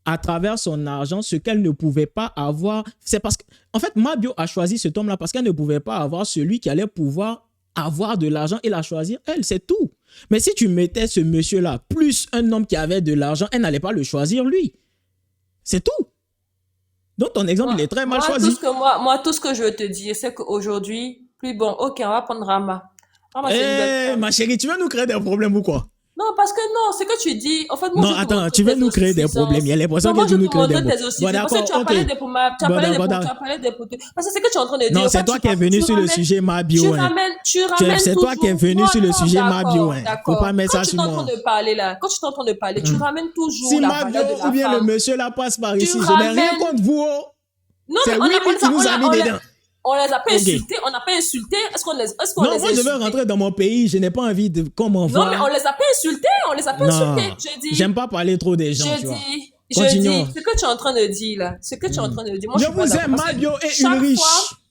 à travers son argent ce qu'elle ne pouvait pas avoir. C'est parce que, en fait, Mabio a choisi cet homme-là parce qu'elle ne pouvait pas avoir celui qui allait pouvoir avoir de l'argent et la choisir, elle, c'est tout. Mais si tu mettais ce monsieur-là plus un homme qui avait de l'argent, elle n'allait pas le choisir, lui. C'est tout. Donc, ton exemple, il est très mal choisi. tout ce que je veux te dire, c'est qu'aujourd'hui, plus bon, ok, on va prendre Rama. Rama, c'est une belle Eh, femme. ma chérie, tu vas nous créer des problèmes ou quoi? Non, parce que non, c'est que tu dis, en fait, moi, Non, je vais te attends, montrer tu veux tes nous créer des insuffisances. problèmes. Il y a l'impression Non, que moi, je tu vais nous te crées des montrer problèmes. tes Bon, insuffisances. Parce que d'accord, tu as ok. parlé de pour ma, tu as Bon, parlé de d'accord. pour, tu as parlé de pour, parce que c'est que tu es en train de dire, Non, en c'est fait, toi qui es venu sur le sujet Mabio. Hein. tu ramènes C'est toi qui es toujours, venu non, sur le non, sujet Mabio. d'accord, Hein. Faut pas d'accord. mettre Quand ça tu sur es en train moi. de parler là, quand tu es en train de parler, tu ramènes toujours Si la Mabio valeur de ou la bien le femme. monsieur là passe par Tu ici, je n'ai rien ramènes, contre vous. Oh. non, mais C'est Willy qui nous a mis dedans. on les a pas Ok. insultés, on n'a pas insulté, est-ce qu'on Non, les moi a je vais insultés? rentrer dans mon pays. Je n'ai pas envie de qu'on Non, mais m'envoie. on les a pas insultés, on les a pas insultés. Non, j'aime pas parler trop des gens, tu vois. Je Continuons. dis, ce que tu es en train de dire là, ce que tu es en train de dire, moi Je je suis pas vous d'accord. aime, Parce que Mabio et Ulrich.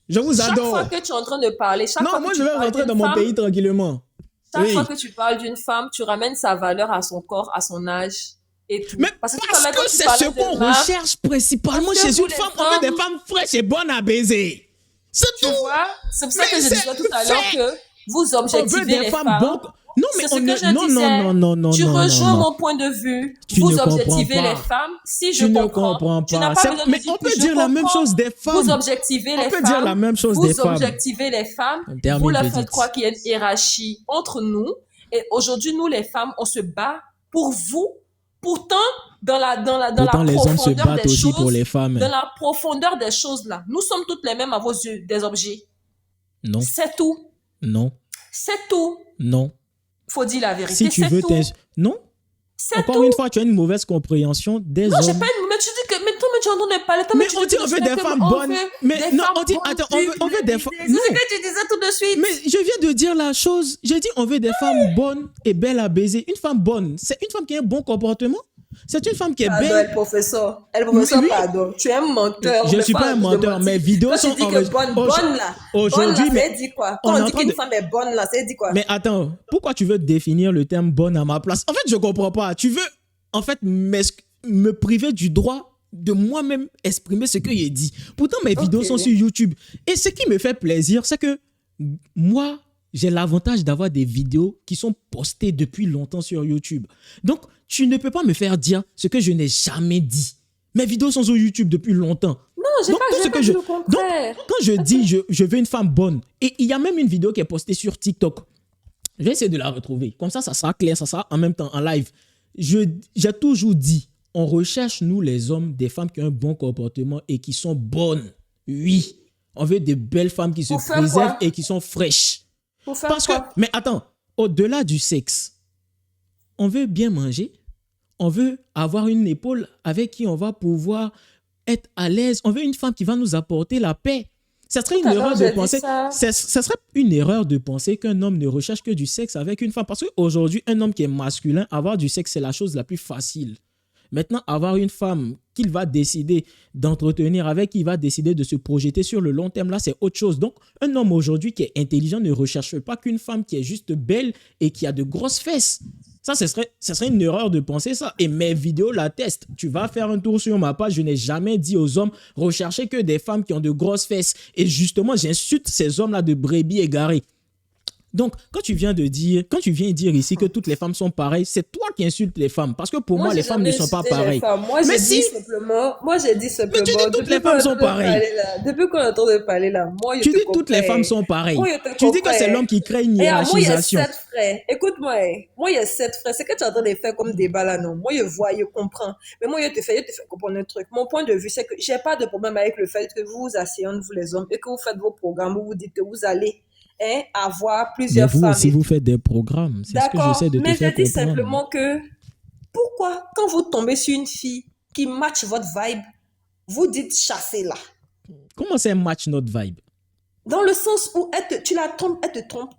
Je vous chaque fois adore. que tu es en train de parler, chaque Non, fois moi que je tu vais parles rentrer d'une dans mon femme, pays tranquillement. chaque fois Oui. que tu parles d'une femme, tu ramènes sa valeur à son corps, à son âge et tout. Mais Parce que tout à parce l'heure, quand que tu c'est parlais ce qu'on de Marc, recherche principalement parce que chez vous une les femme. On veut des femmes, femmes fraîches et bonnes à baiser. C'est tu tout. vois, c'est pour ça Mais que je c'est disais tout à l'heure fait. que vous On veut objectivez des les femmes bonnes. femmes. Non, mais C'est ce on que ne. je Non, non, disais. non, non, non, Tu non, non, rejoins non. mon point de vue. Tu ne Vous comprends objectivez les pas. femmes. Si je Tu ne comprends, comprends tu n'as pas. pas besoin de Mais dire on que peut je dire la même comprends. chose des Vous femmes. objectivez On les peut dire la femmes. même chose des Vous femmes. objectivez les femmes. On Vous termine, leur faites petite. croire qu'il y a une hiérarchie entre nous. Et aujourd'hui, nous, les femmes, on se bat pour vous. Pourtant, dans la Pourtant, les hommes se profondeur battent des aussi pour choses, les femmes. dans la profondeur des choses là, nous sommes toutes les mêmes à vos yeux, des objets. Non, C'est tout. non, C'est tout. non. Faut dire la vérité. Si tu C'est veux tout. Non, C'est encore tout. une fois, tu as une mauvaise compréhension des Non, j'ai hommes. pas une... Mais tu dis que... Mais toi, mais tu es en train de parler. Toi, Mais tu on dis dit tout on de veut suite des que femmes on bonnes. veut Mais des non, femmes on dit, bonnes, attends, tu on veut des disais. femmes. C'est Non, ce que tu disais tout de suite. mais je viens de dire la chose. J'ai dit on veut des femmes bonnes et belles à baiser. Une femme bonne, c'est une femme qui a un bon comportement. C'est une femme qui est Pardon, belle. professeur. Elle, professeur, Oui. pardon. Tu es un menteur. Je On ne suis fait pas un arrêter de menteur. mentir. Mes vidéos Quand sont tu dis que bonne, bonne là. Aujourd'hui, Bonne là, ça mais dit quoi? on Quand est on en dit train qu'une de- femme est bonne là, ça dit quoi? Mais attends, pourquoi tu veux définir le terme bonne à ma place? En fait, je comprends pas. Tu veux, en fait, me priver du droit de moi-même exprimer ce que j'ai dit. Pourtant, mes vidéos Ok. sont sur YouTube. Et ce qui me fait plaisir, c'est que moi, j'ai l'avantage d'avoir des vidéos qui sont postées depuis longtemps sur YouTube. Donc, tu ne peux pas me faire dire ce que je n'ai jamais dit. Mes vidéos sont sur YouTube depuis longtemps. Non, j'ai Donc, tout ce pas que dit je- le contraire. Quand je dis je veux une femme bonne, et il y a même une vidéo qui est postée sur TikTok. Je vais essayer de la retrouver. Comme ça sera clair, ça sera en même temps en live. J'ai toujours dit, on recherche, nous les hommes, des femmes qui ont un bon comportement et qui sont bonnes. Oui. On veut des belles femmes qui se Pour faire préservent quoi? et qui sont fraîches. Pour faire Parce que, quoi? mais attends, au-delà du sexe, on veut bien manger, on veut avoir une épaule avec qui on va pouvoir être à l'aise, on veut une femme qui va nous apporter la paix. Ça serait Tout une à l'heure, erreur j'ai de dit penser, ça. ça serait une erreur de penser qu'un homme ne recherche que du sexe avec une femme. Parce qu'aujourd'hui, un homme qui est masculin, avoir du sexe, c'est la chose la plus facile. Maintenant, avoir une femme qu'il va décider d'entretenir, avec qui il va décider de se projeter sur le long terme, là, c'est autre chose. Donc, un homme aujourd'hui qui est intelligent ne recherche pas qu'une femme qui est juste belle et qui a de grosses fesses. Ça, ce serait une erreur de penser ça. Et mes vidéos l'attestent. Tu vas faire un tour sur ma page. Je n'ai jamais dit aux hommes, recherchez que des femmes qui ont de grosses fesses. Et justement, j'insulte ces hommes-là de brebis égarés. Donc, quand tu viens dire ici que toutes les femmes sont pareilles, c'est toi qui insultes les femmes. Parce que pour moi, j'ai les femmes ne jamais sont pas insulté les pareilles. femmes. Moi, Mais j'ai si, dit simplement. Moi, j'ai dit simplement. mais tu dis toutes depuis les qu'on femmes est en sont train de pareilles. parler là, depuis qu'on est en train de parler là, moi, je Tu te dis toutes les comprends. femmes sont pareilles. Moi, je te Tu dis que c'est comprends. l'homme qui crée une Et moi, il y a hiérarchisation. 7 frères. Écoute-moi, moi, il y a 7 frères. C'est que tu es en train de faire comme débat là, non. Moi, je vois, je comprends. Mais moi, je te fais comprendre un truc. Mon point de vue, c'est que j'ai pas de problème avec le fait que vous vous asseyez entre vous les hommes et que vous faites vos programmes où vous dites que vous allez avoir Mais plusieurs vous femmes aussi, et vous tout. faites des programmes. C'est ce que D'accord, j'essaie de te mais je faire dis comprendre. simplement que pourquoi, quand vous tombez sur une fille qui match votre vibe, vous dites chassez-la. Comment c'est un match notre vibe? Dans le sens où tu la trompes, elle te trompe.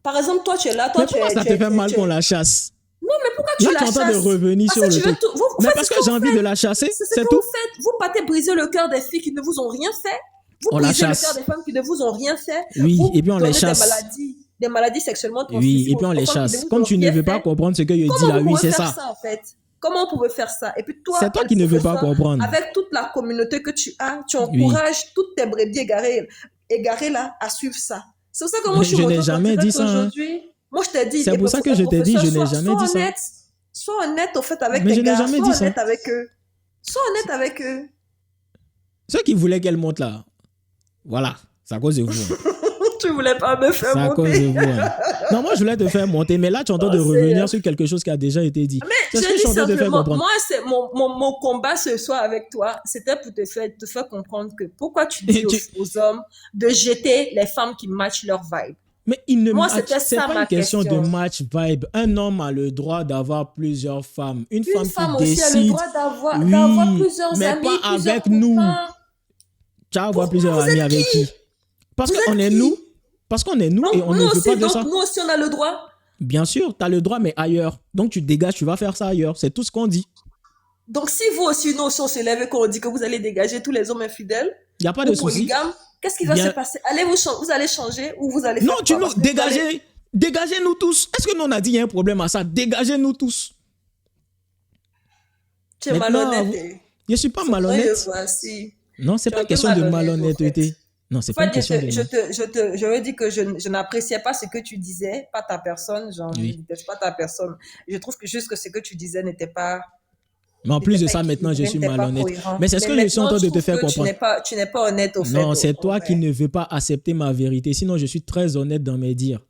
Par exemple, toi, tu es là, toi, Mais pourquoi ça te fait mal qu'on la chasse? Non, mais pourquoi Là, tu tu la es en train de chasses? revenir Parce sur que le tu veux truc. tout. En Mais fait, c'est parce ce que que j'ai vous envie de faites. la chasser, C'est ce c'est que tout. vous faites. Vous partez briser le cœur des filles qui ne vous ont rien fait. Vous On la brisez le cœur chasse. des femmes qui ne vous ont rien fait. Oui, et Vous puis on les donnez chasse. des maladies sexuellement Oui, et transmissibles puis on aux les femmes qui ne chasse. vous Comme ont tu ne rien veux pas fait. comprendre ce que je dis Comment là, vous oui, pouvez c'est faire ça. ça en fait? Comment vous pouvez faire ça? Et puis toi, C'est toi un qui ne veux pas professeur, comprendre. avec toute la communauté que tu as, tu Oui. encourages toutes tes brebis égarées là à suivre ça. C'est pour ça que moi Mais je suis je n'ai montée jamais dit ça. Hein. aujourd'hui. Moi je t'ai dit, C'est et pour ça que je t'ai dit, professeur, je n'ai jamais dit sois ça. honnête. Sois honnête au fait avec Mais tes je n'ai gars. jamais Sois dit ça. honnête avec eux. Sois honnête avec eux. Ceux qui voulaient qu'elle monte là, voilà, c'est à cause de vous. Hein. Tu voulais pas me faire C'est à cause de monter. vous. Hein. Non, moi je voulais te faire monter, mais là tu es en train de Oh, revenir Seigneur. sur quelque chose qui a déjà été dit. Mais C'est ce je que je dis suis en train de te faire simplement, comprendre. moi, c'est mon combat ce soir avec toi, c'était pour te faire comprendre que pourquoi tu dis aux hommes de jeter les femmes qui matchent leur vibe. Mais il ne Moi, match. c'était C'est ça pas ma une question de question. match vibe. Un homme a le droit d'avoir plusieurs femmes. Une Une femme qui femme aussi a le décide. droit d'avoir Oui, plusieurs mais amis, pas plusieurs avec nous. copains. Tu vas avoir Pourquoi plusieurs vous amis êtes avec qui? qui? Parce Vous qu'on êtes est qui? nous. Parce qu'on est nous et Donc, on ne veut pas de ça. nous aussi, on a le droit. Bien sûr, tu as le droit, mais ailleurs. Donc tu dégages, tu vas faire ça ailleurs. C'est tout ce qu'on dit. Donc, si vous aussi, nous aussi, on se lève et qu'on dit que vous allez dégager tous les hommes infidèles Il n'y a pas ou de souci. polygames, qu'est-ce qui va Bien. se passer? Vous allez changer ou vous allez Non, faire tu quoi? nous Parce que vous allez- dégagez. Dégagez-nous tous. Est-ce que nous on a dit qu'il y a un problème à ça? Dégagez-nous tous. Tu es Maintenant, malhonnête. je ne suis pas Je malhonnête. vois, si. Non, c'est Tu es pas un une peu question de malhonnête, au fait. malhonnêteté. Non, c'est En pas une fait, question de. je veux dire que je n'appréciais pas ce que tu disais, pas ta personne, genre, je ne Oui. déteste pas ta personne. Je trouve que juste que ce que tu disais Mais en plus n'était de pas ça, maintenant, je équilibré, suis n'était pas malhonnête. cohérent. Mais c'est ce Mais que je suis en maintenant, train je de te trouve faire que comprendre. tu n'es pas honnête au fait. Non, c'est toi qui vrai. ne veux pas accepter ma vérité. Sinon, je suis très honnête dans mes dires.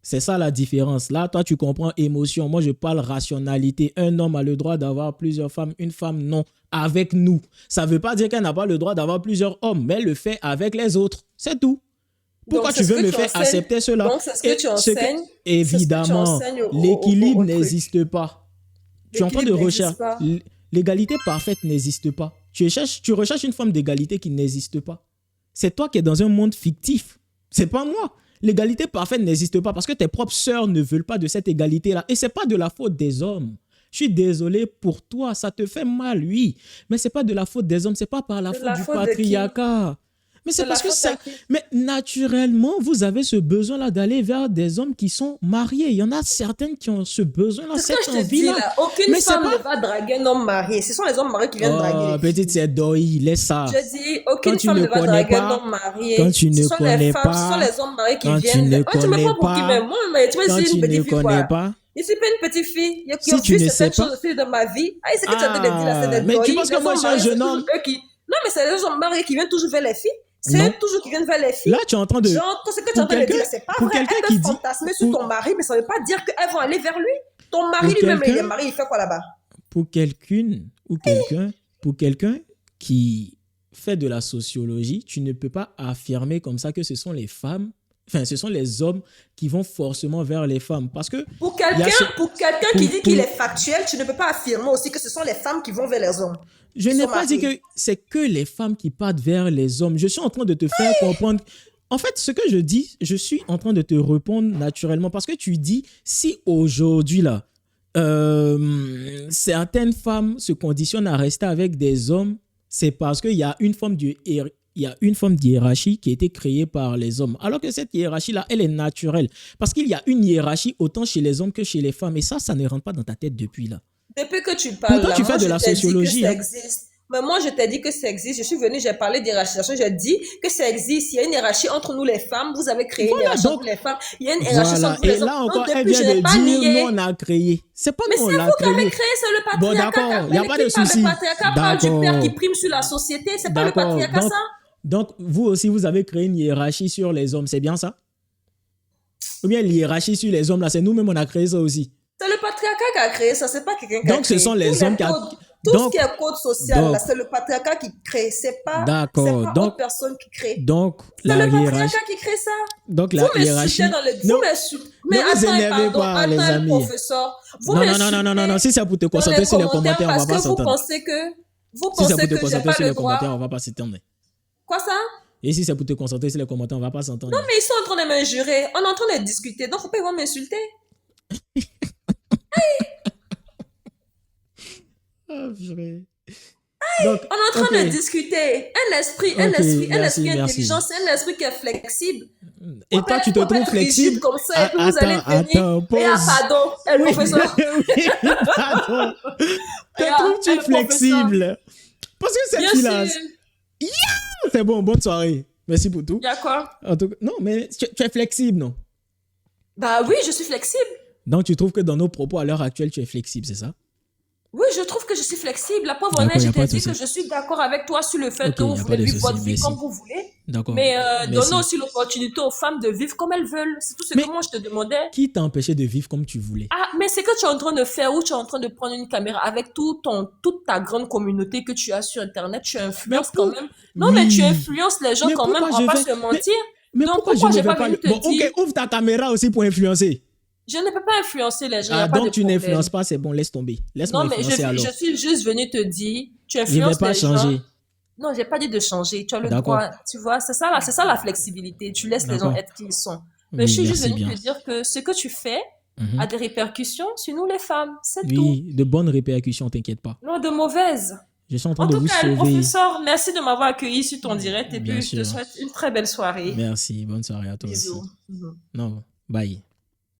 C'est ça la différence. Là, toi, tu comprends émotion. Moi, je parle rationalité. Un homme a le droit d'avoir plusieurs femmes. Une femme, non. Avec nous. Ça ne veut pas dire qu'elle n'a pas le droit d'avoir plusieurs hommes, mais elle le fait avec les autres. C'est tout. Pourquoi Donc, tu c'est ce veux que me tu faire enseignes. accepter cela? Donc, c'est ce que Et tu enseignes. évidemment, C'est ce que tu enseignes l'équilibre au truc. n'existe pas. Tu es en train de L'équilibre n'existe rechercher. pas. L'égalité parfaite n'existe pas. Tu recherches une forme d'égalité qui n'existe pas. C'est toi qui es dans un monde fictif. C'est pas moi. L'égalité parfaite n'existe pas parce que tes propres sœurs ne veulent pas de cette égalité-là. Et c'est pas de la faute des hommes. Je suis désolé pour toi, ça te fait mal, oui. Mais c'est pas de la faute des hommes, c'est pas par la De faute la du faute de qui? patriarcat. Mais c'est De parce la que faute à ça. qui? Mais naturellement, vous avez ce besoin-là d'aller vers des hommes qui sont mariés. Il y en a certaines qui ont ce besoin-là, C'est ce que cette je te dis envie-là. là. Aucune Mais c'est femme pas- ne va draguer un homme marié. Ce sont les hommes mariés qui viennent draguer Oh, les filles. petite, c'est Doi, laisse ça. Je dis, aucune Quand tu femme ne ne va connais draguer un pas, homme marié. quand tu ne Ce sont les connais femmes, ce sont pas, les hommes mariés qui quand tu viennent. ne Ah, tu me connais prends pour qui pas, même? Moi, mais tu vois, quand je suis tu une ne petite fille, connais quoi. pas, Je suis pas une petite fille. Qui si ont tu vu ne sais certaines pas. choses aussi de ma vie. Ah, c'est que tu as de dire là, c'est des Mais tu doigts. penses que Les moi, hommes je suis un mariés, c'est jeune toujours homme? eux qui. Non, mais c'est les hommes mariés qui viennent toujours vers les filles. C'est Non. eux toujours qui viennent vers les filles. Là, tu es en train de. Genre, tout ce que tu es Pour en train de dire, quelqu'un c'est pas pour vrai. quelqu'un Elles qui peuvent dit. fantasmer sur Pour, ton mari, mais ça veut pas dire qu'elles vont aller vers lui. Ton mari pour lui-même, il est quelqu'un marié, il fait quoi là-bas? pour quelqu'une ou quelqu'un, pour quelqu'un qui fait de la sociologie, tu ne peux pas affirmer comme ça que ce sont les femmes, enfin, ce sont les hommes qui vont forcément vers les femmes. Parce que Pour il y a quelqu'un ce- qui pour- dit qu'il est factuel, tu ne peux pas affirmer aussi que ce sont les femmes qui vont vers les hommes. je Qui n'ai sont pas dit mariées. que c'est que les femmes qui partent vers les hommes. Je suis en train de te faire comprendre. En fait, ce que je dis, je suis en train de te répondre naturellement parce que tu dis, si aujourd'hui, là, certaines femmes se conditionnent à rester avec des hommes, c'est parce qu'il y a une forme d'hiérarchie qui a été créée par les hommes. Alors que cette hiérarchie-là, elle est naturelle. Parce qu'il y a une hiérarchie autant chez les hommes que chez les femmes. Et ça ne rentre pas dans ta tête depuis là. Depuis que tu parles Pourtant, là, tu fais moi, de je la t'ai dit sociologie, que ça hein. existe. Mais moi, je t'ai dit que ça existe. Je suis venue, j'ai parlé d'hierarchisation. J'ai dit que ça existe. Il y a une hiérarchie entre nous les femmes. Vous avez créé une Voilà, hiérarchie donc, entre les femmes. Il y a une hiérarchie Voilà. entre les Et hommes. là encore, Donc, elle depuis, je vient n'ai de pas dire, nié. nous, on a créé. C'est pas Mais nous, on c'est l'a vous qui avez créé. créé, c'est le Bon, patriarcat. d'accord, il n'y a pas de Qui parle souci. Le patriarcat parle du père qui D'accord. prime sur la société. C'est pas le D'accord. patriarcat, ça? Donc, vous aussi, vous avez créé une hiérarchie sur les hommes, c'est bien ça? Ou bien l'hiérarchie sur les hommes, là, c'est nous-mêmes, on a créé ça aussi. C'est le patriarcat qui a créé ça. C'est pas quelqu'un qui a Donc, ce créé. sont les Tous hommes qui codes- Tout ce Donc, qui est code social, là, donc, c'est le patriarcat qui crée. C'est d'accord. pas autre personne qui crée. Donc, C'est la le hiérarchie. patriarcat qui crée ça. Donc, Vous la m'insultez hiérarchie. dans les... Non, Vous m'insultez. Mais ne vous attends, énervez pardon, pas, les attends, amis. professeur. Vous Non, non, non, non, non, non, non. m'insultez Si c'est pour te dans concentrer les sur les commentaires commentaires, on va parce pas que vous s'entendre. pensez que... Vous Si c'est pensez pour te que j'ai concentrer pas sur le les commentaires, droit. on va pas s'entendre. Quoi ça? Et si c'est pour te concentrer sur les commentaires, on va pas s'entendre. Non, mais ils sont en train de m'injurer. On est en train de discuter. Donc, faut pas ils vont m'insulter. Ah, purée. Donc, On est en train ok. de discuter. Un esprit Merci. intelligent, c'est un esprit qui est flexible. Et toi, tu te Faut pas trouves être rigide flexible? comme ça, et puis vous allez Attends, venir. Et ah, pause. pardon, Oui, professeur. oui, pardon. Et Te ah, trouves-tu professeur. flexible? Parce que cette Bien fille-là, sûr. c'est bon, bonne soirée. Merci pour tout. Il y a quoi? En tout cas, non, mais tu es flexible, non? Bah oui, je suis flexible. Donc, tu trouves que dans nos propos à l'heure actuelle, tu es flexible, c'est ça? Oui, je trouve que je suis flexible. La preuve en D'accord, est, y je a pas t'ai de dit souci. que je suis d'accord avec toi sur le fait Ok, que vous y a voulez pas de vivre souci, votre vie merci. comme vous voulez. D'accord. Mais Merci. donnez aussi l'opportunité aux femmes de vivre comme elles veulent. C'est tout ce Mais- que moi je te demandais. Qui t'a empêché de vivre comme tu voulais? Ah, mais c'est que tu es en train de faire ou tu es en train de prendre une caméra avec toute ta grande communauté que tu as sur Internet. Tu influences Mais quand pour- même. Non, mais tu Oui. influences les gens Mais quand même. pourquoi On je va pas vais- se mentir. Mais Donc, pourquoi je pourquoi ne j'ai vais pas pas venu le... te Bon, dire? ok, ouvre ta caméra aussi pour influencer. Je ne peux pas influencer les gens. Il n'y Ah, a pas de donc tu problème. n'influences pas, c'est bon, laisse tomber. Laisse-moi Non, mais influencer alors. je suis juste venue te dire, tu Je ne vais influences pas les gens. changer. Non, j'ai pas dit de changer. Tu as le D'accord. droit. Tu vois, c'est ça la flexibilité. Tu laisses les gens D'accord. être qui ils sont. Mais Oui, je suis juste merci venue bien. te dire que ce que tu fais Mhm. a des répercussions sur nous les femmes. C'est tout. Oui, de bonnes répercussions, t'inquiète pas. Non, de mauvaises. Je suis en train En de tout vous cas, le sauver. professeur, merci de m'avoir accueilli sur ton direct et Bien puis je te sûr. souhaite une très belle soirée. Merci, bonne soirée à toi Bisous. aussi. Mhm. Non, bye.